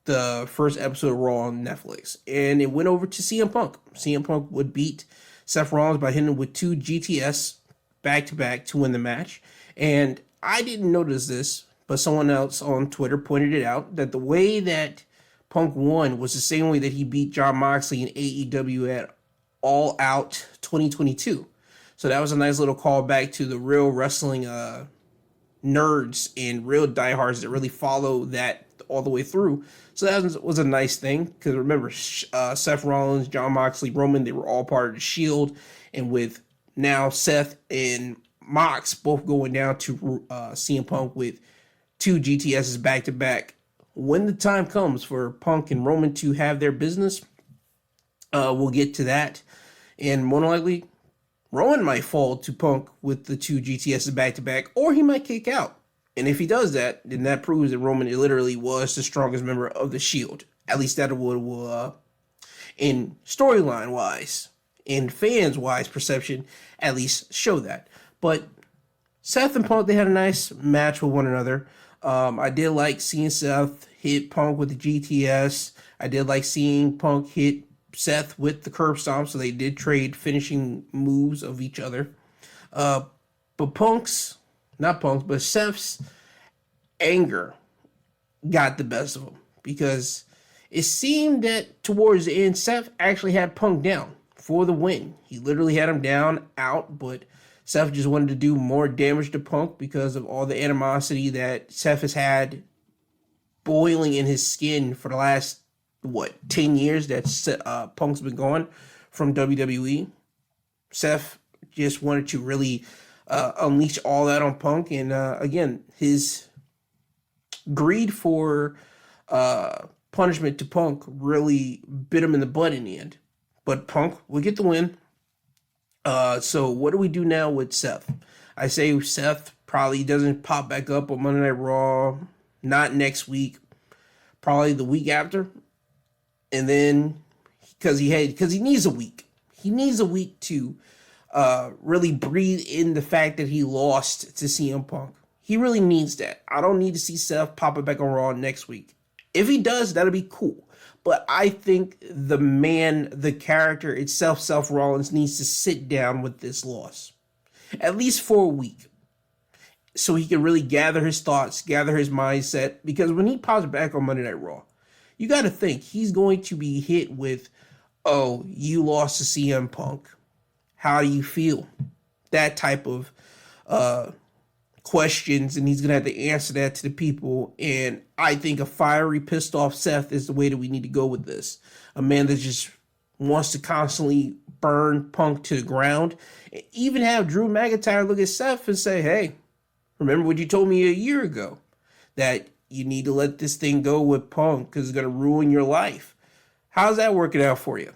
the first episode of Raw on Netflix, and it went over to CM Punk. CM Punk would beat Seth Rollins by hitting him with 2 GTS back-to-back to win the match, and I didn't notice this, but someone else on Twitter pointed it out, that the way that Punk won was the same way that he beat Jon Moxley in AEW at All Out 2022. So that was a nice little callback to the real wrestling nerds and real diehards that really follow that all the way through. So that was a nice thing, because remember, Seth Rollins, Jon Moxley, Roman, they were all part of the Shield, and with now Seth and Mox both going down to CM Punk with 2 GTSs back to back. When the time comes for Punk and Roman to have their business, we'll get to that. And more than likely, Roman might fall to Punk with the 2 GTSs back to back, or he might kick out. And if he does that, then that proves that Roman literally was the strongest member of the Shield. At least that will in storyline wise, in fans wise perception, at least show that. But Seth and Punk, they had a nice match with one another. I did like seeing Seth hit Punk with the GTS. I did like seeing Punk hit Seth with the curb stomp, so they did trade finishing moves of each other. But Seth's anger got the best of him, because it seemed that towards the end, Seth actually had Punk down for the win. He literally had him down, out, but Seth just wanted to do more damage to Punk because of all the animosity that Seth has had boiling in his skin for the last, 10 years that Punk's been gone from WWE. Seth just wanted to really unleash all that on Punk. And again, his greed for punishment to Punk really bit him in the butt in the end. But Punk will get the win. So what do we do now with Seth? I say Seth probably doesn't pop back up on Monday Night Raw. Not next week. Probably the week after. And then, because he needs a week. He needs a week to really breathe in the fact that he lost to CM Punk. He really needs that. I don't need to see Seth pop it back on Raw next week. If he does, that'll be cool. But I think the character itself, Seth Rollins, needs to sit down with this loss. At least for a week. So he can really gather his thoughts, gather his mindset. Because when he pops back on Monday Night Raw, you got to think he's going to be hit with, oh, you lost to CM Punk. How do you feel? That type of questions, and he's going to have to answer that to the people. And I think a fiery, pissed off Seth is the way that we need to go with this. A man that just wants to constantly burn Punk to the ground. And even have Drew McIntyre look at Seth and say, hey, remember what you told me a year ago? That you need to let this thing go with Punk because it's going to ruin your life. How's that working out for you?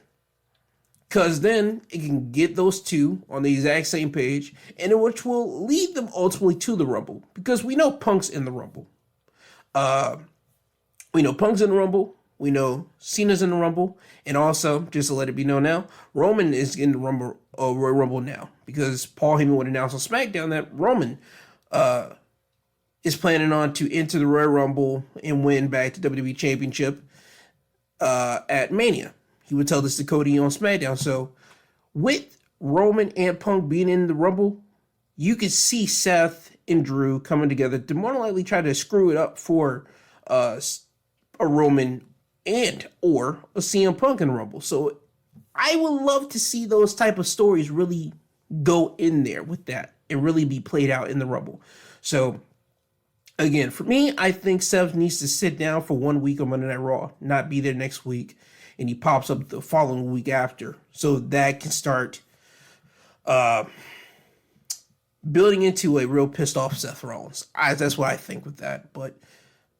Because then it can get those two on the exact same page, and which will lead them ultimately to the Rumble. Because we know Punk's in the Rumble. We know Punk's in the Rumble. We know Cena's in the Rumble. And also, just to let it be known now, Roman is in the Rumble, Royal Rumble now. Because Paul Heyman would announce on SmackDown that Roman is planning on to enter the Royal Rumble and win back the WWE Championship at Mania. He would tell this to Cody on SmackDown. So with Roman and Punk being in the Rumble, you could see Seth and Drew coming together to more than likely try to screw it up for a Roman and or a CM Punk in the Rumble. So I would love to see those type of stories really go in there with that and really be played out in the Rumble. So again, for me, I think Seth needs to sit down for 1 week on Monday Night Raw, not be there next week, and he pops up the following week after. So that can start building into a real pissed off Seth Rollins. That's what I think with that. But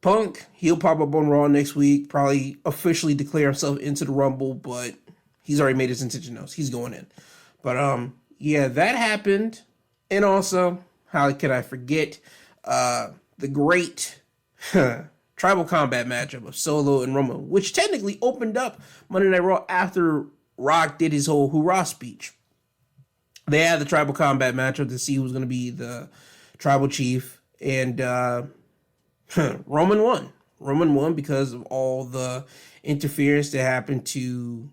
Punk, he'll pop up on Raw next week, probably officially declare himself into the Rumble, but he's already made his intention known. He's going in. But yeah, that happened. And also, how can I forget the great Tribal Combat matchup of Solo and Roman, which technically opened up Monday Night Raw after Rock did his whole hoorah speech. They had the Tribal Combat matchup to see who was going to be the Tribal Chief, and Roman won. Roman won because of all the interference that happened to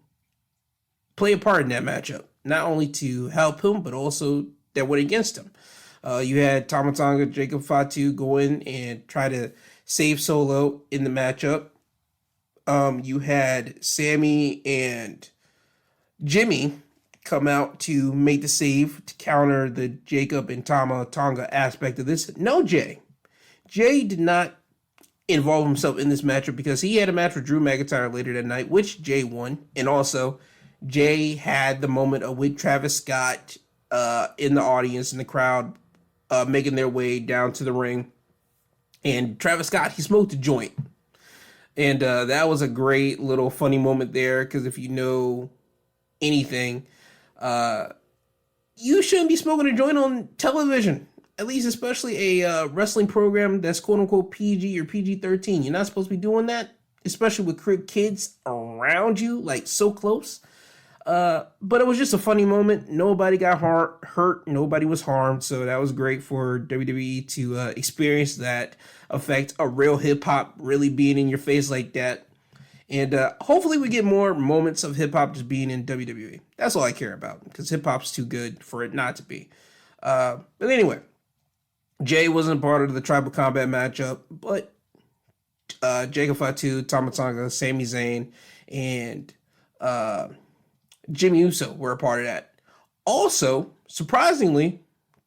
play a part in that matchup. Not only to help him, but also that went against him. You had Tama Tonga, Jacob Fatu go in and try to save Solo in the matchup. You had Sammy and Jimmy come out to make the save to counter the Jacob and Tama Tonga aspect of this. No, Jay did not involve himself in this matchup because he had a match with Drew McIntyre later that night, which Jay won. And also, Jay had the moment with Travis Scott in the audience, in the crowd, making their way down to the ring. And Travis Scott, he smoked a joint. And that was a great little funny moment there, because if you know anything, you shouldn't be smoking a joint on television. At least, especially a wrestling program that's quote-unquote PG or PG-13. You're not supposed to be doing that, especially with kids around you, like so close. But it was just a funny moment. Nobody got hurt. Nobody was harmed. So that was great for WWE to experience that effect of real hip-hop really being in your face like that. And hopefully we get more moments of hip-hop just being in WWE. That's all I care about, because hip-hop's too good for it not to be. But anyway, Jay wasn't part of the Tribal Combat matchup, but Jacob Fatu, Tama Tonga, Sami Zayn, and Jimmy Uso were a part of that. Also, surprisingly,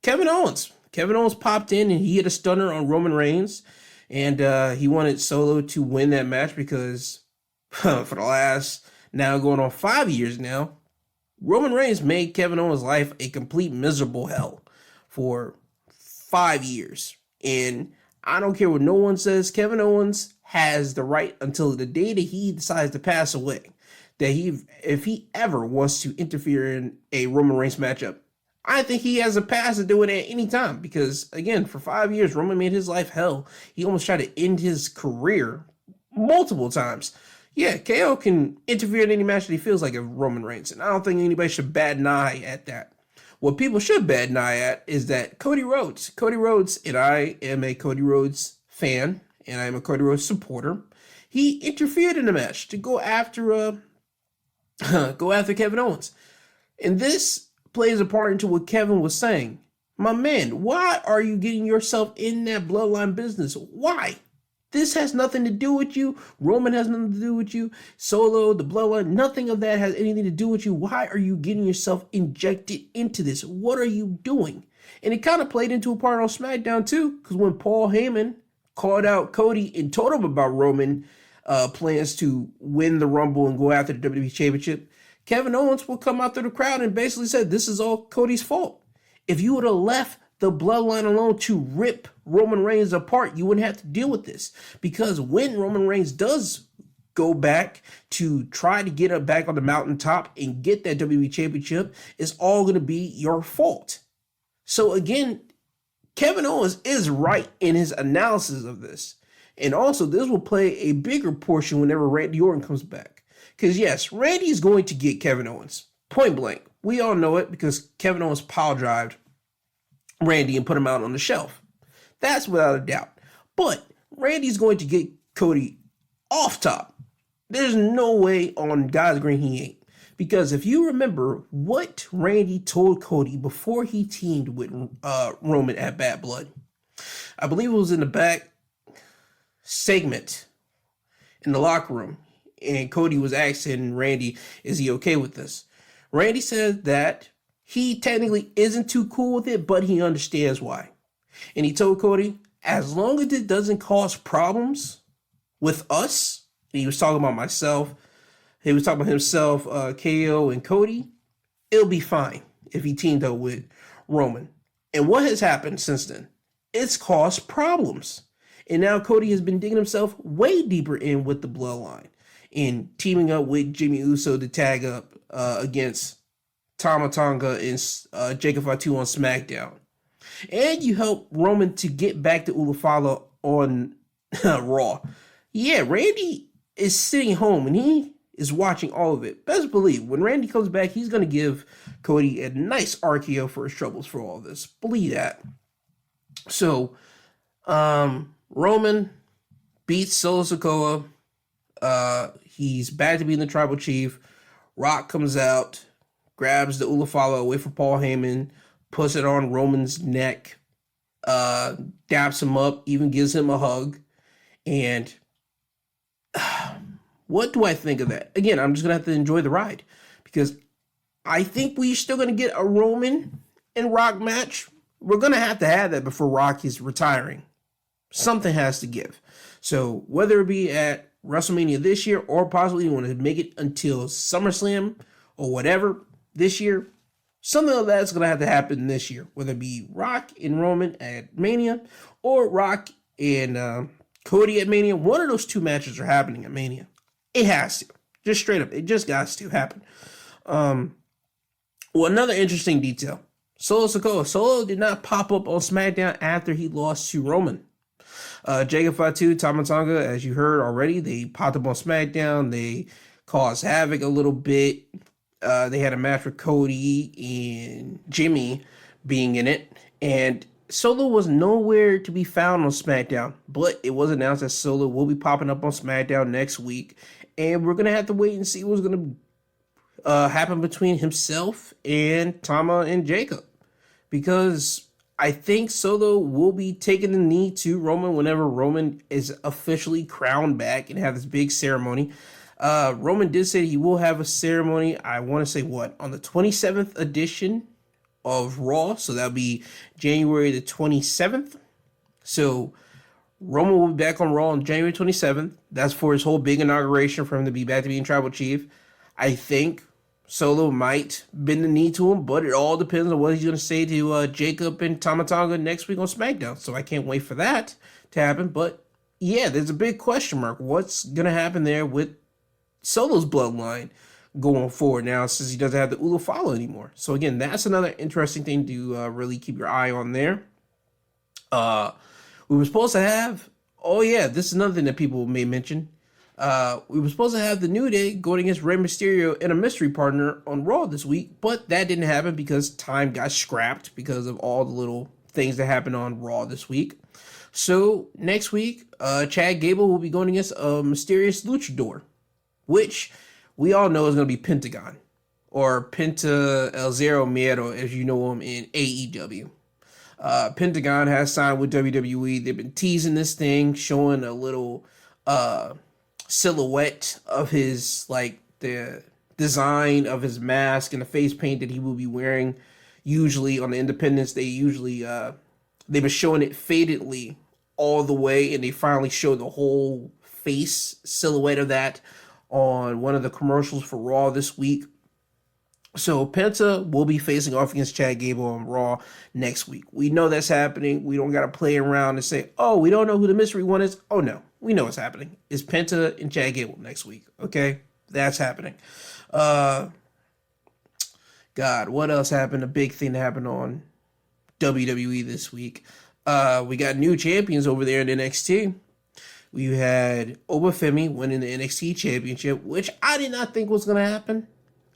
Kevin Owens. Kevin Owens popped in and he hit a stunner on Roman Reigns, and he wanted Solo to win that match because for the last, now going on 5 years now, Roman Reigns made Kevin Owens' life a complete miserable hell for 5 years. And I don't care what no one says, Kevin Owens has the right until the day that he decides to pass away, that if he ever wants to interfere in a Roman Reigns matchup, I think he has a pass to do it at any time. Because again, for 5 years, Roman made his life hell. He almost tried to end his career multiple times. Yeah, KO can interfere in any match that he feels like of Roman Reigns, and I don't think anybody should bat an eye at that. What people should bat an eye at is that Cody Rhodes, and I am a Cody Rhodes fan, and I am a Cody Rhodes supporter. He interfered in the match to go after Kevin Owens, and this plays a part into what Kevin was saying. My man, why are you getting yourself in that bloodline business? Why? This has nothing to do with you. Roman has nothing to do with you. Solo, the bloodline, nothing of that has anything to do with you. Why are you getting yourself injected into this? What are you doing? And it kind of played into a part on SmackDown too, because when Paul Heyman called out Cody and told him about Roman plans to win the Rumble and go after the WWE Championship, Kevin Owens will come out through the crowd and basically said, this is all Cody's fault. If you would have left the bloodline alone to rip Roman Reigns apart, you wouldn't have to deal with this. Because when Roman Reigns does go back to try to get up back on the mountaintop and get that WWE Championship, it's all going to be your fault. So again, Kevin Owens is right in his analysis of this. And also, this will play a bigger portion whenever Randy Orton comes back. Because yes, Randy is going to get Kevin Owens. Point blank. We all know it because Kevin Owens pile drived Randy and put him out on the shelf. That's without a doubt. But Randy's going to get Cody off top. There's no way on God's green he ain't. Because if you remember what Randy told Cody before he teamed with Roman at Bad Blood, I believe it was in the back segment in the locker room. And Cody was asking Randy, is he okay with this? Randy said that he technically isn't too cool with it, but he understands why. And he told Cody, as long as it doesn't cause problems with us, and he was talking about myself, he was talking about himself, KO and Cody, it'll be fine if he teamed up with Roman. And what has happened since then? It's caused problems. And now Cody has been digging himself way deeper in with the bloodline and teaming up with Jimmy Uso to tag up against Tama Tonga and Jacob Fatu on SmackDown. And you help Roman to get back to Ulafala on Raw. Yeah, Randy is sitting home and he is watching all of it. Best believe, when Randy comes back, he's going to give Cody a nice RKO for his troubles for all this. Believe that. So, Roman beats Solo Sikoa. He's back to being the tribal chief. Rock comes out, grabs the Ulafala away from Paul Heyman, puts it on Roman's neck, daps him up, even gives him a hug. And what do I think of that? Again, I'm just going to have to enjoy the ride because I think we're still going to get a Roman and Rock match. We're going to have that before Rock is retiring. Something has to give. So whether it be at WrestleMania this year or possibly you want to make it until SummerSlam or whatever this year, something of that's going to have to happen this year, whether it be Rock and Roman at Mania or Rock and Cody at Mania. One of those two matches are happening at Mania. It has to. Just straight up. It just got to happen. Well, another interesting detail. Solo Sikoa. Solo did not pop up on SmackDown after he lost to Roman. Jacob Fatu, Tama Tonga, as you heard already, they popped up on SmackDown. They caused havoc a little bit. They had a match with Cody and Jimmy being in it. And Solo was nowhere to be found on SmackDown. But it was announced that Solo will be popping up on SmackDown next week. And we're going to have to wait and see what's going to happen between himself and Tama and Jacob. Because I think Solo will be taking the knee to Roman whenever Roman is officially crowned back and have this big ceremony. Roman did say he will have a ceremony, I want to say on the 27th edition of Raw. So that'll be January the 27th. So Roman will be back on Raw on January 27th. That's for his whole big inauguration for him to be back to being tribal chief. I think Solo might bend the knee to him, but it all depends on what he's going to say to Jacob and Tama Tonga next week on SmackDown. So I can't wait for that to happen. But yeah, there's a big question mark. What's going to happen there with Solo's bloodline going forward now since he doesn't have the Ulu follow anymore? So again, that's another interesting thing to really keep your eye on there. We were supposed to have, this is another thing that people may mention. We were supposed to have the New Day going against Rey Mysterio and a mystery partner on Raw this week, but that didn't happen because time got scrapped because of all the little things that happened on Raw this week. So next week, Chad Gable will be going against a mysterious luchador, which we all know is going to be Pentagon, or Penta El Zero Miedo, as you know him in AEW. Pentagon has signed with WWE. They've been teasing this thing, showing a little silhouette of his, the design of his mask and the face paint that he will be wearing. Usually on the Independence, they've been showing it fadedly all the way, and they finally showed the whole face silhouette of that on one of the commercials for Raw this week. So Penta will be facing off against Chad Gable on Raw next week. We know that's happening. We don't got to play around and say, we don't know who the mystery one is. Oh, no. We know what's happening. It's Penta and Chad Gable next week. Okay? That's happening. God, what else happened? A big thing that happened on WWE this week. We got new champions over there in NXT. We had Obafemi winning the NXT championship, which I did not think was going to happen.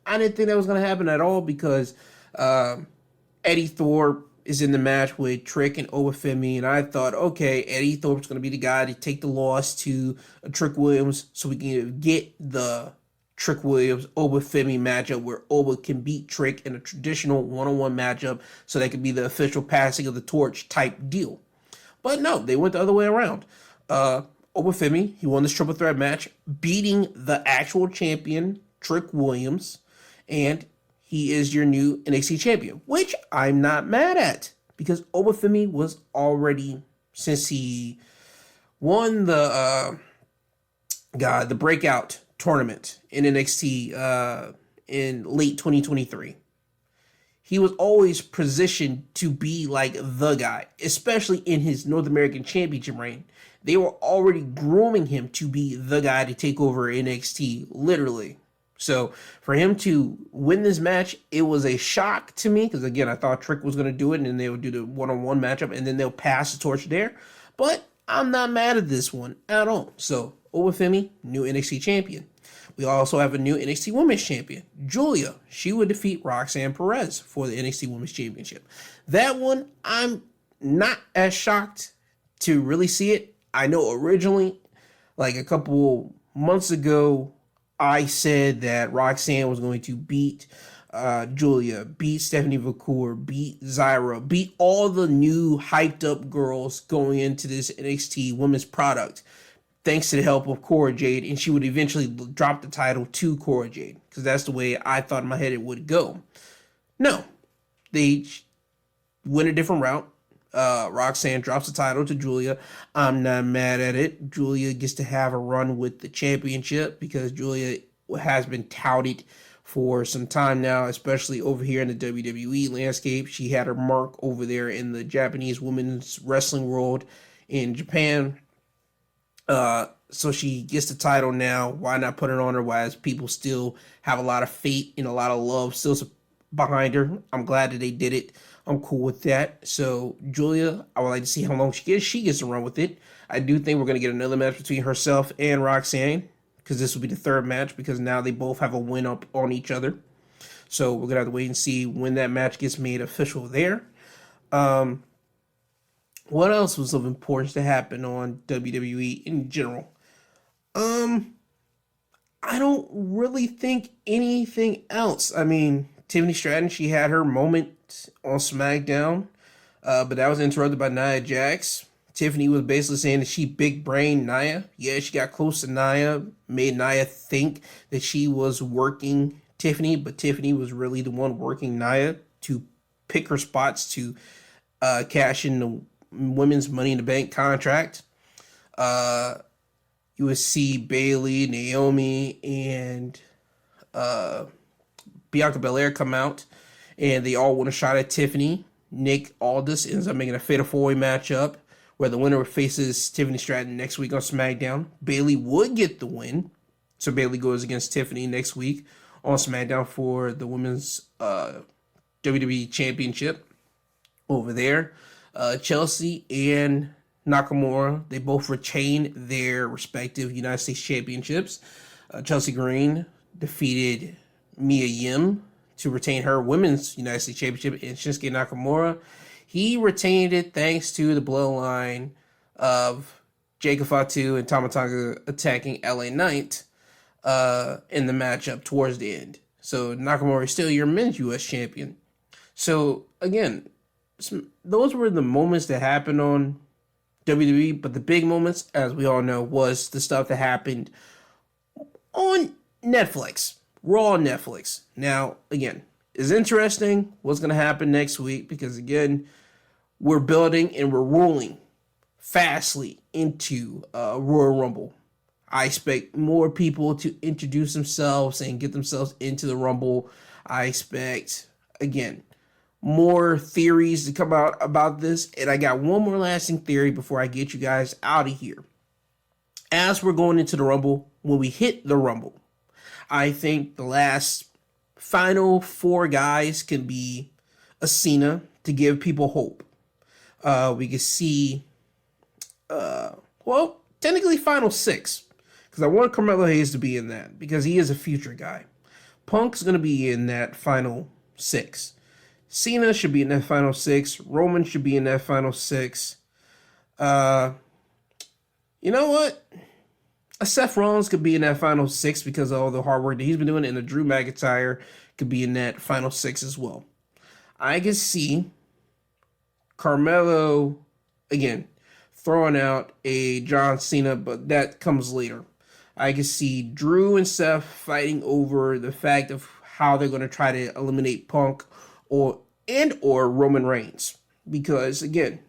I didn't think that was going to happen at all because Eddie Thorpe is in the match with Trick and Obafemi, and I thought, okay, Eddie Thorpe's going to be the guy to take the loss to Trick Williams so we can get the Trick Williams Obafemi matchup where Oba can beat Trick in a traditional one-on-one matchup so that could be the official passing of the torch type deal. But no, they went the other way around. Obafemi, he won this triple threat match, beating the actual champion, Trick Williams, and he is your new NXT champion, which I'm not mad at because Obafemi was already, since he won the breakout tournament in NXT in late 2023. He was always positioned to be like the guy, especially in his North American Championship reign. They were already grooming him to be the guy to take over NXT, literally. So for him to win this match, it was a shock to me because, again, I thought Trick was going to do it and then they would do the one-on-one matchup and then they'll pass the torch there. But I'm not mad at this one at all. So Obafemi, new NXT champion. We also have a new NXT Women's Champion, Julia. She would defeat Roxanne Perez for the NXT Women's Championship. That one, I'm not as shocked to really see it. I know originally, like a couple months ago, I said that Roxanne was going to beat Julia, beat Stephanie Vacour, beat Zyra, beat all the new hyped up girls going into this NXT women's product, thanks to the help of Cora Jade, and she would eventually drop the title to Cora Jade, because that's the way I thought in my head it would go. No, they went a different route. Roxanne drops the title to Julia. I'm not mad at it. Julia gets to have a run with the championship because Julia has been touted for some time now, especially over here in the WWE landscape. She had her mark over there in the Japanese women's wrestling world in Japan. So she gets the title now. Why not put it on her? Why people still have a lot of faith and a lot of love still behind her. I'm glad that they did it. I'm cool with that. So Julia, I would like to see how long she gets to run with it. I do think we're going to get another match between herself and Roxanne, because this will be the third match, because now they both have a win up on each other. So we're going to have to wait and see when that match gets made official there. What else was of importance to happen on WWE in general? I don't really think anything else. I mean, Tiffany Stratton, she had her moment on SmackDown, but that was interrupted by Nia Jax. Tiffany was basically saying that she big brain Nia. Yeah, she got close to Nia, made Nia think that she was working Tiffany, but Tiffany was really the one working Nia to pick her spots to cash in the women's Money in the Bank contract. You would see Bayley, Naomi, and Bianca Belair come out, and they all want a shot at Tiffany. Nick Aldis ends up making a fatal four-way matchup where the winner faces Tiffany Stratton next week on SmackDown. Bayley would get the win, so Bayley goes against Tiffany next week on SmackDown for the women's WWE Championship over there. Chelsea and Nakamura, they both retain their respective United States Championships. Chelsea Green defeated Mia Yim to retain her women's United States Championship, and Shinsuke Nakamura, he retained it thanks to the bloodline of Jacob Fatu and Tama Tonga attacking LA Knight in the matchup towards the end. So Nakamura is still your men's U.S. champion. So again, those were the moments that happened on WWE, but the big moments, as we all know, was the stuff that happened on Netflix. Raw on Netflix. Now, again, it's interesting what's going to happen next week, because, again, we're building and we're rolling fastly into Royal Rumble. I expect more people to introduce themselves and get themselves into the Rumble. I expect, again, more theories to come out about this. And I got one more lasting theory before I get you guys out of here. As we're going into the Rumble, when we hit the Rumble, I think the last final four guys can be a Cena to give people hope. We could see, technically final six, because I want Carmelo Hayes to be in that, because he is a future guy. Punk's going to be in that final six. Cena should be in that final six. Roman should be in that final six. You know what? Seth Rollins could be in that final six because of all the hard work that he's been doing, and the Drew McIntyre could be in that final six as well. I can see Carmelo, again, throwing out a John Cena, but that comes later. I can see Drew and Seth fighting over the fact of how they're going to try to eliminate Punk or Roman Reigns, because again,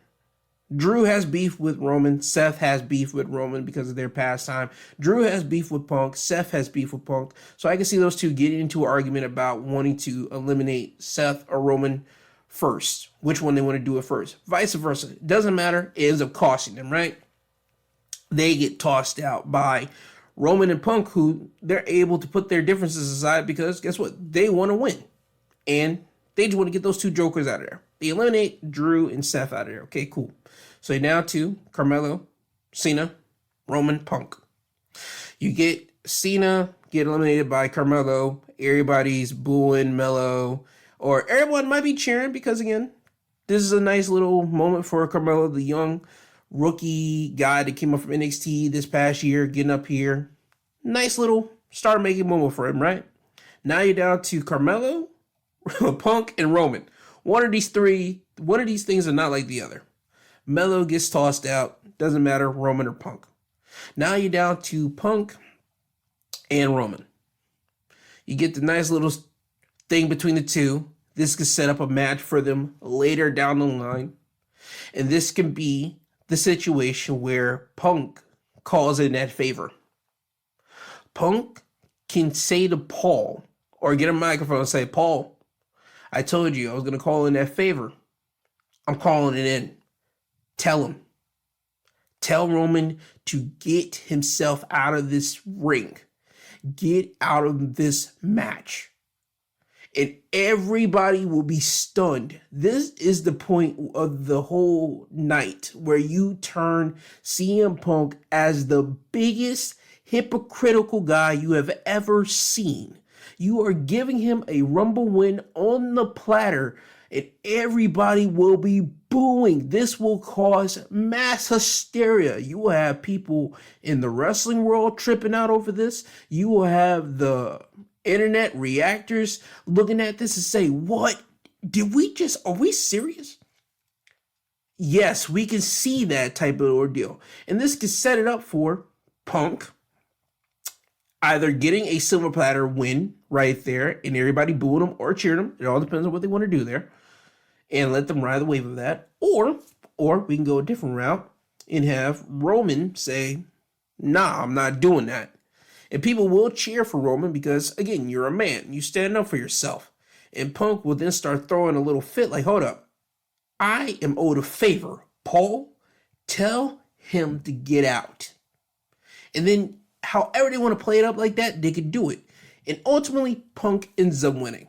Drew has beef with Roman, Seth has beef with Roman because of their pastime. Drew has beef with Punk, Seth has beef with Punk. So I can see those two getting into an argument about wanting to eliminate Seth or Roman first, which one they want to do it first. Vice versa, it doesn't matter. It ends up costing them, right? They get tossed out by Roman and Punk, who they're able to put their differences aside because guess what? They want to win. And they just want to get those two jokers out of there. They eliminate Drew and Seth out of there. Okay, cool. So now to Carmelo, Cena, Roman, Punk. You get Cena get eliminated by Carmelo. Everybody's booing Melo, or everyone might be cheering because, again, this is a nice little moment for Carmelo, the young rookie guy that came up from NXT this past year, getting up here. Nice little star-making moment for him, right? Now you're down to Carmelo, Punk, and Roman. One of these things are not like the other. Melo gets tossed out. Doesn't matter, Roman or Punk. Now you're down to Punk and Roman. You get the nice little thing between the two. This could set up a match for them later down the line. And this can be the situation where Punk calls in that favor. Punk can say to Paul, or get a microphone and say, Paul, I told you I was going to call in that favor. I'm calling it in. Tell him. Tell Roman to get himself out of this ring. Get out of this match. And everybody will be stunned. This is the point of the whole night where you turn CM Punk as the biggest hypocritical guy you have ever seen. You are giving him a Rumble win on the platter, and everybody will be booing. This will cause mass hysteria. You will have people in the wrestling world tripping out over this. You will have the internet reactors looking at this and say, what? Are we serious? Yes, we can see that type of ordeal. And this can set it up for Punk either getting a silver platter win right there and everybody booing him or cheering him. It all depends on what they want to do there. And let them ride the wave of that. Or we can go a different route and have Roman say, nah, I'm not doing that. And people will cheer for Roman because, again, you're a man. You stand up for yourself. And Punk will then start throwing a little fit like, hold up. I am owed a favor. Paul, tell him to get out. And then however they want to play it up like that, they can do it. And ultimately, Punk ends up winning.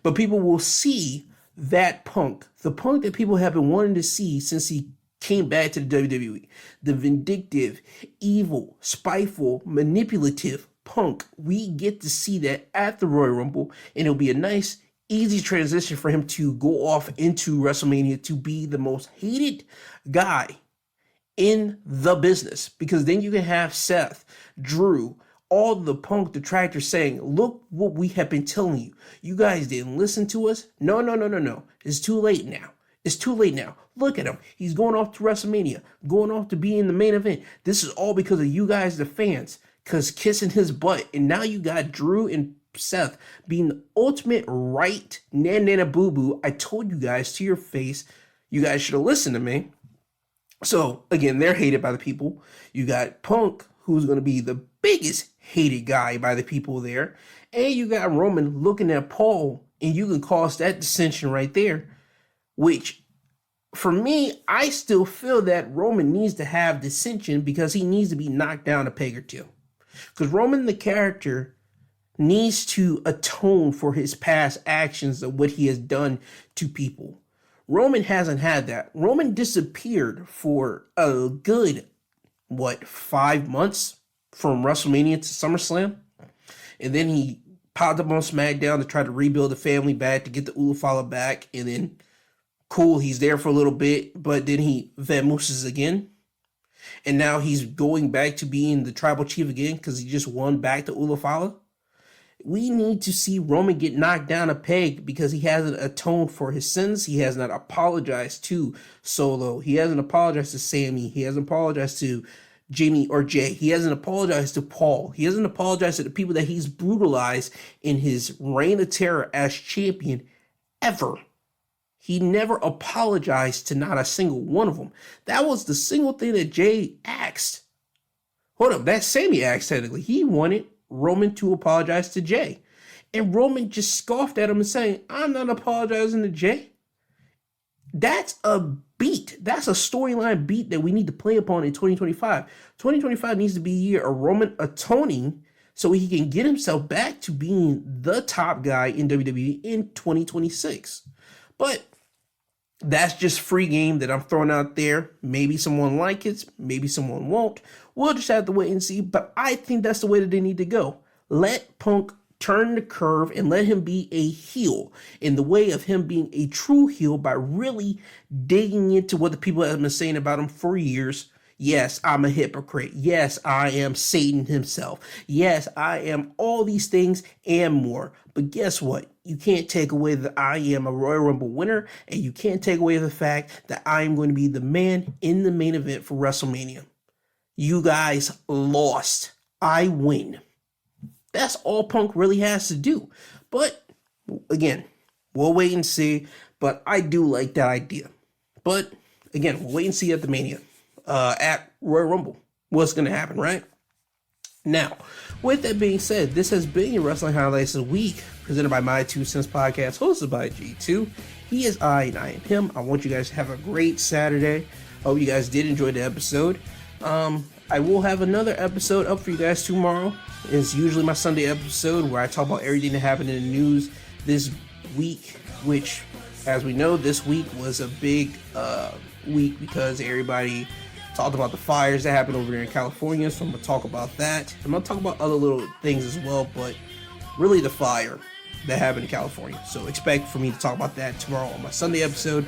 But people will see that Punk, the Punk that people have been wanting to see since he came back to the WWE, the vindictive, evil, spiteful, manipulative Punk. We get to see that at the Royal Rumble, and it'll be a nice, easy transition for him to go off into WrestleMania to be the most hated guy in the business, because then you can have Seth, Drew, all the Punk detractors saying, look what we have been telling you. You guys didn't listen to us. No. It's too late now. It's too late now. Look at him. He's going off to WrestleMania, going off to be in the main event. This is all because of you guys, the fans, because kissing his butt. And now you got Drew and Seth being the ultimate right nana boo boo. I told you guys to your face, you guys should have listened to me. So again, they're hated by the people. You got Punk, who's going to be the biggest hated guy by the people there. And you got Roman looking at Paul, and you can cause that dissension right there, which for me, I still feel that Roman needs to have dissension because he needs to be knocked down a peg or two. Because Roman, the character, needs to atone for his past actions of what he has done to people. Roman hasn't had that. Roman disappeared for a good, 5 months from WrestleMania to SummerSlam? And then he popped up on SmackDown to try to rebuild the family back, to get the Ulafala back. And then, cool, he's there for a little bit, but then he vamooses again. And now he's going back to being the tribal chief again because he just won back to Ulafala. We need to see Roman get knocked down a peg because he hasn't atoned for his sins. He has not apologized to Solo. He hasn't apologized to Sammy. He hasn't apologized to Jamie or Jay. He hasn't apologized to Paul. He hasn't apologized to the people that he's brutalized in his reign of terror as champion ever. He never apologized to not a single one of them. That was the single thing that Jay asked. Hold up, that Sammy asked technically. He wanted Roman to apologize to Jay. And Roman just scoffed at him and saying, I'm not apologizing to Jay. That's a beat. That's a storyline beat that we need to play upon in 2025. 2025 needs to be a year of Roman atoning so he can get himself back to being the top guy in WWE in 2026. But that's just free game that I'm throwing out there. Maybe someone likes it, maybe someone won't. We'll just have to wait and see. But I think that's the way that they need to go. Let Punk turn the curve and let him be a heel in the way of him being a true heel by really digging into what the people have been saying about him for years. Yes, I'm a hypocrite. Yes, I am Satan himself. Yes, I am all these things and more. But guess what? You can't take away that I am a Royal Rumble winner, and you can't take away the fact that I am going to be the man in the main event for WrestleMania. You guys lost. I win. That's all Punk really has to do. But again, we'll wait and see. But I do like that idea. But again, we'll wait and see at the Mania, at Royal Rumble, what's going to happen, right? Now, with that being said, this has been your Wrestling Highlights of the Week, presented by My 2 Cents Podcast, hosted by G2. He is I, and I am him. I want you guys to have a great Saturday. Hope you guys did enjoy the episode. I will have another episode up for you guys tomorrow. It's usually my Sunday episode where I talk about everything that happened in the news this week, which, as we know, this week was a big week because everybody talked about the fires that happened over there in California, so I'm going to talk about that. I'm going to talk about other little things as well, but really the fire that happened in California. So expect for me to talk about that tomorrow on my Sunday episode.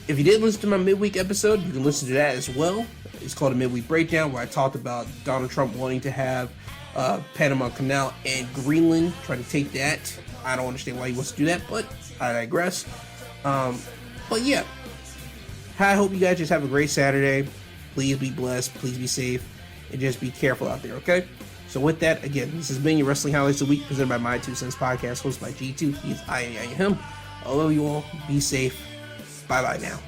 If you didn't listen to my midweek episode, you can listen to that as well. It's called a midweek breakdown, where I talked about Donald Trump wanting to have Panama Canal and Greenland, trying to take that. I don't understand why he wants to do that, but I digress. But yeah, I hope you guys just have a great Saturday. Please be blessed, please be safe, and just be careful out there, okay? So with that, again, this has been your Wrestling Highlights of the Week, presented by My 2 Cents Podcast, hosted by G2. He's I am him. I love you all. Be safe. Bye-bye now.